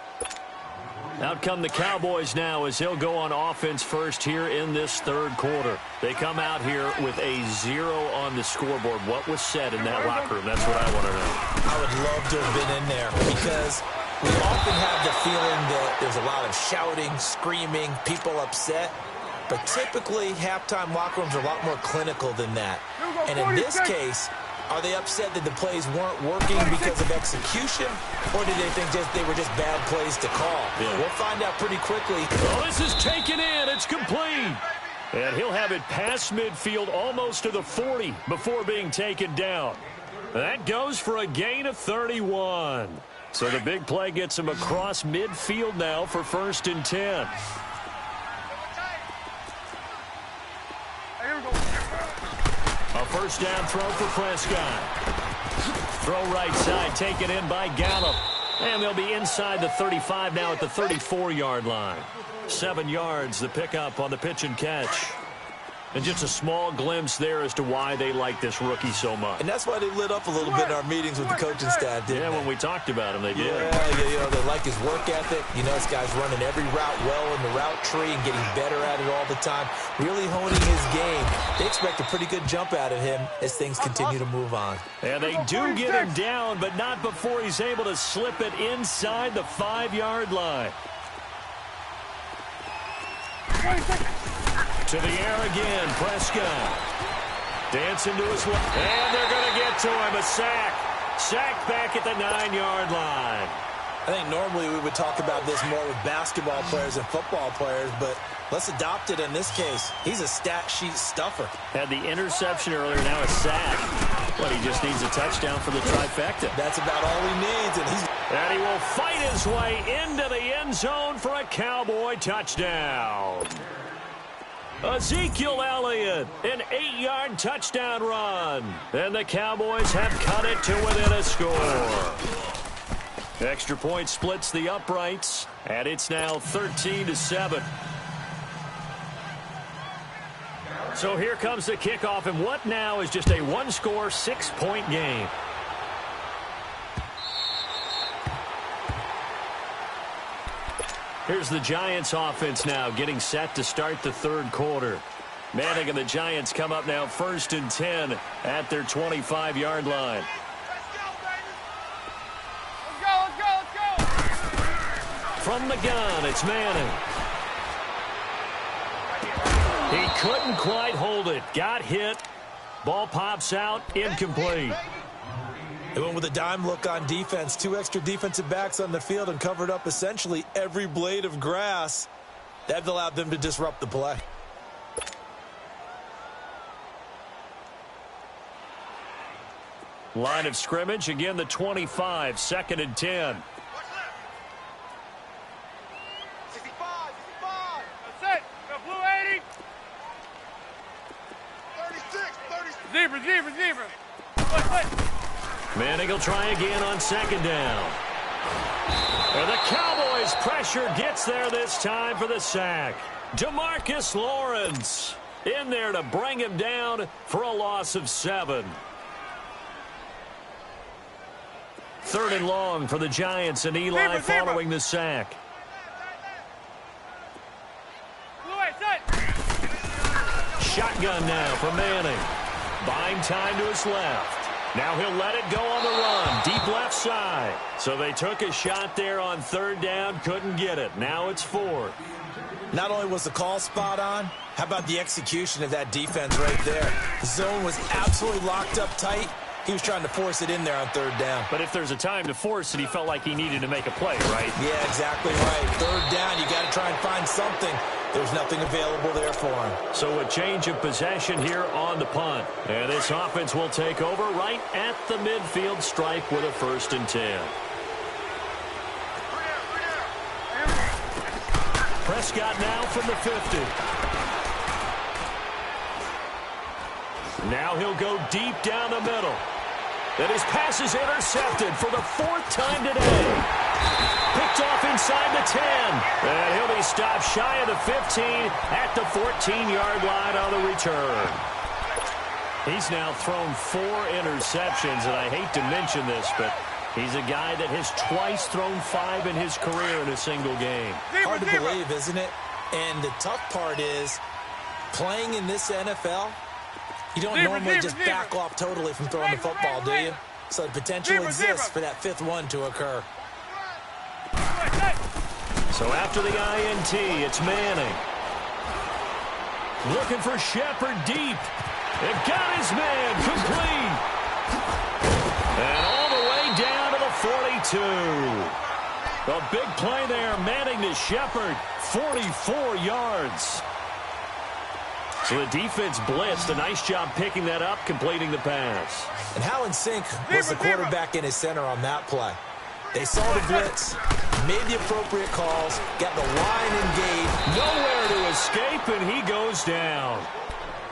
Out come the Cowboys now as they'll go on offense first here in this 3rd quarter. They come out here with a 0 on the scoreboard. What was said in that locker room? That's what I want to know. I would love to have been in there because we often have the feeling that there's a lot of shouting, screaming, people upset. But typically, halftime locker rooms are a lot more clinical than that. And in this case, are they upset that the plays weren't working because of execution, or did they think they were just bad plays to call? Yeah. We'll find out pretty quickly. Oh, this is taken in. It's complete. And he'll have it past midfield almost to the 40 before being taken down. That goes for a gain of 31. So the big play gets him across midfield now for 1st and 10. A first down throw for Prescott. Throw right side, taken in by Gallup. And they'll be inside the 35 now at the 34-yard line. 7 yards, the pickup on the pitch and catch. And just a small glimpse there as to why they like this rookie so much. And that's why they lit up a little bit in our meetings with the coaching staff, didn't they? When we talked about him, they did. Yeah, you know, they like his work ethic. You know, this guy's running every route well in the route tree and getting better at it all the time, really honing his game. They expect a pretty good jump out of him as things continue to move on. And they do get him down, but not before he's able to slip it inside the 5-yard line. To the air again, Prescott. Dancing to his left. And they're going to get to him. A sack. Sack back at the 9-yard line. I think normally we would talk about this more with basketball players and football players, but let's adopt it in this case. He's a stat sheet stuffer. Had the interception earlier, now a sack. But he just needs a touchdown for the trifecta. That's about all he needs. And he will fight his way into the end zone for a Cowboy touchdown. Ezekiel Elliott, an 8-yard touchdown run. And the Cowboys have cut it to within a score. Extra point splits the uprights, and it's now 13-7. So here comes the kickoff, and what now is just a one-score, 6-point game. Here's the Giants offense now getting set to start the 3rd quarter. Manning and the Giants come up now 1st and 10 at their 25-yard line. Let's go. From the gun, it's Manning. He couldn't quite hold it. Got hit. Ball pops out. Incomplete. They went with a dime look on defense. 2 extra defensive backs on the field and covered up essentially every blade of grass. That allowed them to disrupt the play. Line of scrimmage, again the 25, 2nd and 10. 65, 65. That's it. Got blue 80. 36, 36. Zebra. Manning will try again on 2nd down. And the Cowboys' pressure gets there this time for the sack. DeMarcus Lawrence in there to bring him down for a loss of 7. 3rd and long for the Giants, and Eli following the sack. Shotgun now for Manning. Buying time to his left. Now he'll let it go on the run. Deep left side. So they took a shot there on 3rd down. Couldn't get it. Now it's 4th. Not only was the call spot on, how about the execution of that defense right there? The zone was absolutely locked up tight. He was trying to force it in there on 3rd down. But if there's a time to force it, he felt like he needed to make a play, right? Yeah, exactly right. 3rd down, you got to try and find something. There's nothing available there for him. So a change of possession here on the punt. And this offense will take over right at the midfield stripe with a 1st and 10. Prescott now from the 50. Now he'll go deep down the middle. And his pass is intercepted for the 4th time today. Picked off inside the 10. And he'll be stopped shy of the 15 at the 14-yard line on the return. He's now thrown 4 interceptions, and I hate to mention this, but he's a guy that has twice thrown 5 in his career in a single game. Hard to believe, isn't it? And the tough part is, playing in this NFL, you don't normally just back off totally from throwing the football, do you? So the potential exists for that 5th one to occur. So after the INT, it's Manning. Looking for Shepard deep. They've got his man complete. And all the way down to the 42. A big play there. Manning to Shepard. 44 yards. So the defense blitzed. A nice job picking that up, completing the pass. And how in sync was the quarterback in his center on that play? They saw the blitz, made the appropriate calls, got the line engaged. Nowhere to escape, and he goes down.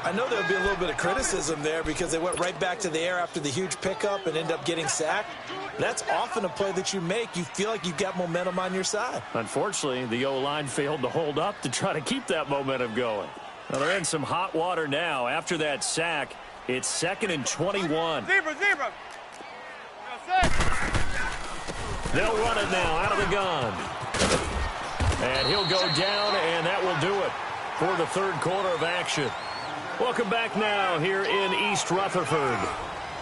I know there'll be a little bit of criticism there because they went right back to the air after the huge pickup and end up getting sacked. That's often a play that you make. You feel like you've got momentum on your side. Unfortunately, the O-line failed to hold up to try to keep that momentum going. Well, they're in some hot water now. After that sack, it's 2nd and 21. Zebra. That's it. They'll run it now out of the gun. And he'll go down, and that will do it for the 3rd quarter of action. Welcome back now here in East Rutherford.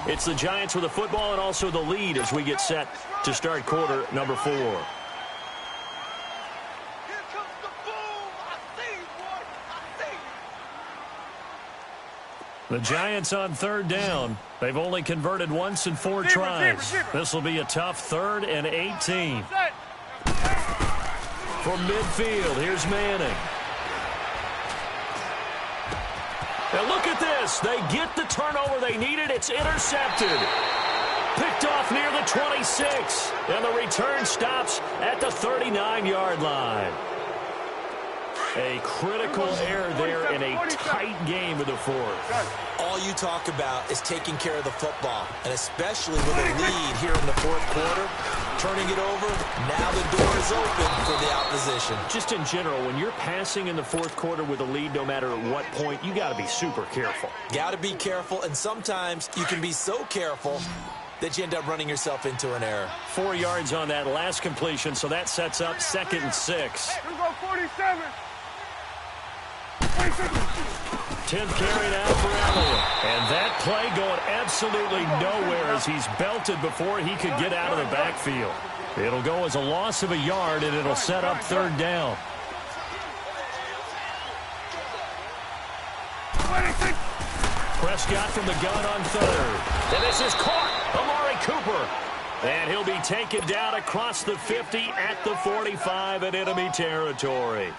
It's the Giants with the football and also the lead as we get set to start quarter number 4. Here comes the boom. I see you, boy. I see you. The Giants on 3rd down. They've only converted once in 4 tries. This will be a tough 3rd and 18. From midfield, here's Manning. And look at this. They get the turnover they needed. It's intercepted. Picked off near the 26. And the return stops at the 39-yard line. A critical error there in a tight game of the 4th. All you talk about is taking care of the football, and especially with a lead here in the 4th quarter, turning it over, now the door is open for the opposition. Just in general, when you're passing in the 4th quarter with a lead, no matter at what point, you got to be super careful. Got to be careful, and sometimes you can be so careful that you end up running yourself into an error. 4 yards on that last completion, so that sets up 2nd and 6. Here we go, 47. 10th carry now for Elliott. And that play going absolutely nowhere as he's belted before he could get out of the backfield. It'll go as a loss of a yard, and it'll set up 3rd down. Prescott from the gun on 3rd. And this is caught. Amari Cooper. And he'll be taken down across the 50 at the 45 in enemy territory.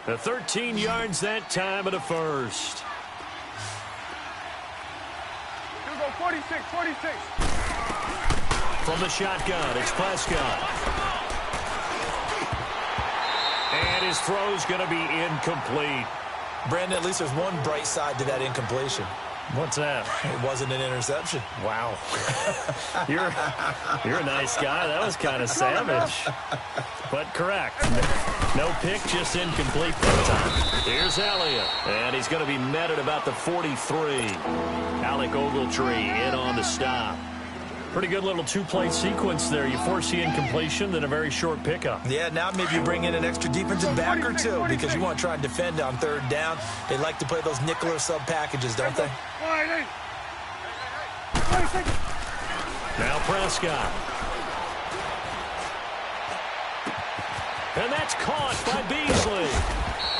The 13 yards that time of the 1st. Here we go, 47. 46. From the shotgun, it's Prescott. And his throw's going to be incomplete. Brandon, at least there's one bright side to that incompletion. What's that? It wasn't an interception. Wow. You're a nice guy. That was kind of savage. But correct. No pick, just incomplete that time. Here's Elliott. And he's going to be met at about the 43. Alec Ogletree in on the stop. Pretty good little two-play sequence there. You force the incompletion, then a very short pickup. Yeah, now maybe you bring in an extra defensive back or two because you want to try and defend on third down. They like to play those nickel or sub packages, don't they? Now Prescott. And that's caught by Beasley.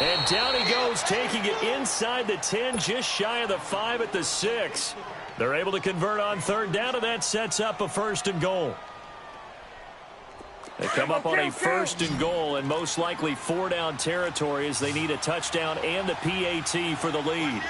And down he goes, taking it inside the 10, just shy of the 5 at the 6. They're able to convert on third down, and that sets up a 1st and goal. They come up on a 1st and goal, and most likely 4-down territory as they need a touchdown and the PAT for the lead.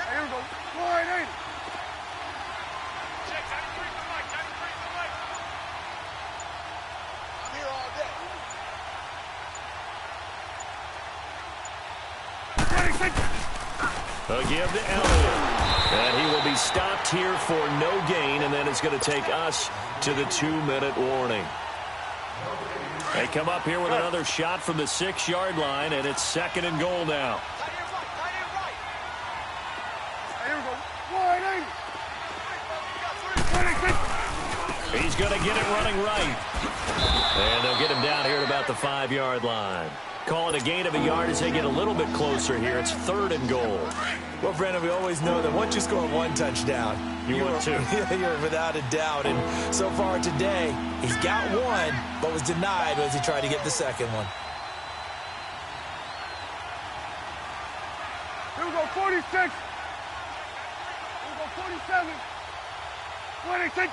A give to Elliott. And he will be stopped here for no gain, and then it's going to take us to the 2-minute warning. They come up here with another shot from the 6-yard line, and it's 2nd and goal now. He's going to get it running right. And they'll get him down here at about the 5-yard line. Call it a gain of a yard as they get a little bit closer here. It's 3rd and goal. Well, Brandon, we always know that once you score one touchdown, you want two. You're without a doubt. And so far today, he's got one, but was denied as he tried to get the second one. Here we go, 46. Here we go, 47. 26.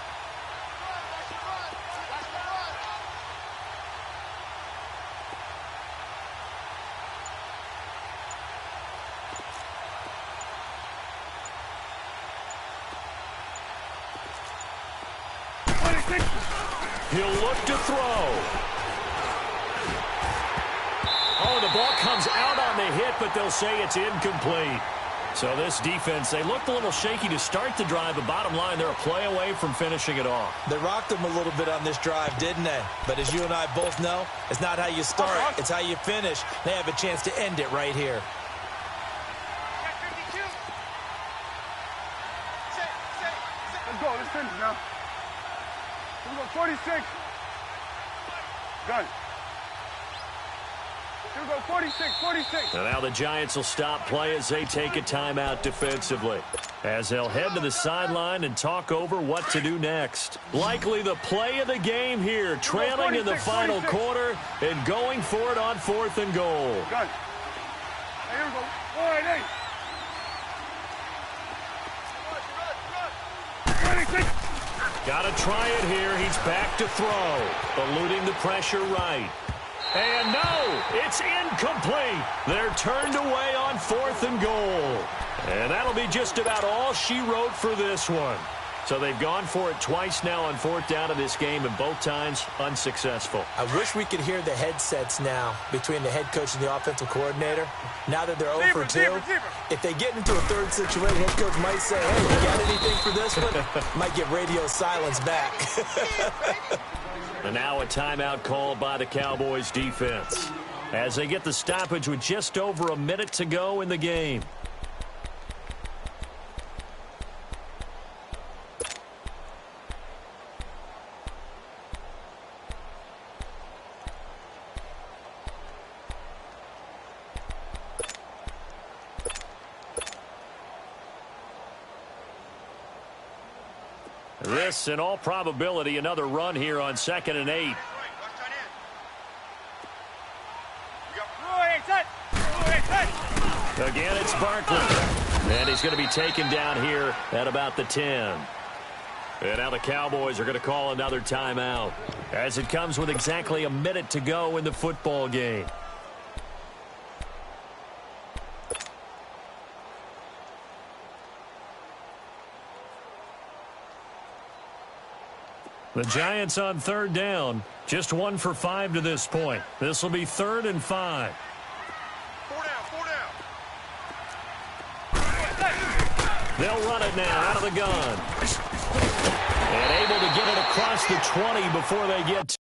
He'll look to throw. Oh, the ball comes out on the hit, but they'll say it's incomplete. So this defense, they looked a little shaky to start the drive, but bottom line, they're a play away from finishing it off. They rocked them a little bit on this drive, didn't they? But as you and I both know, it's not how you start, it's how you finish. They have a chance to end it right here. Let's go, let's finish now. Here we go, 46. Good. Here we go, 46. And now the Giants will stop play as they take a timeout defensively. As they'll head to the sideline and talk over what to do next. Likely the play of the game here, trailing in the final quarter and going for it on 4th and goal. Good. Here we go, 48. 26. Got to try it here. He's back to throw. Eluding the pressure right. And no, it's incomplete. They're turned away on 4th and goal. And that'll be just about all she wrote for this one. So they've gone for it twice now on 4th down of this game, and both times unsuccessful. I wish we could hear the headsets now between the head coach and the offensive coordinator. Now that they're 0 for 2, if they get into a third situation, head coach might say, hey, you got anything for this one? Might get radio silence back. And now a timeout called by the Cowboys defense as they get the stoppage with just over a minute to go in the game. This, in all probability, another run here on 2nd and 8. Again, it's Barkley. And he's going to be taken down here at about the 10. And now the Cowboys are going to call another timeout as it comes with exactly a minute to go in the football game. The Giants on third down. Just 1 for 5 to this point. This will be 3rd and 5. 4 down, 4 down. They'll run it now out of the gun. And able to get it across the 20 before they get to.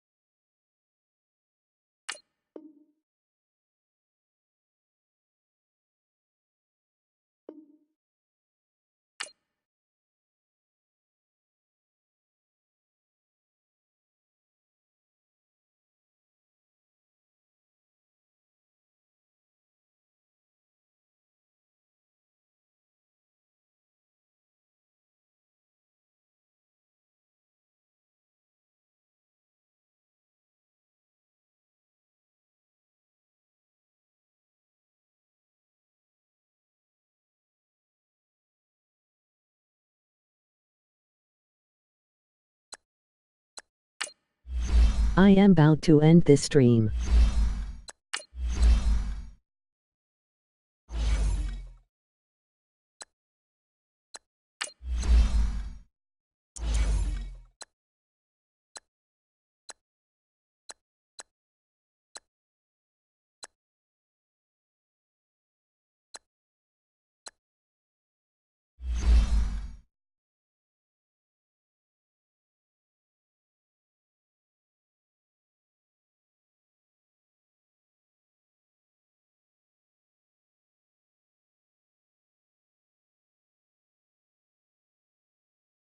I am about to end this stream.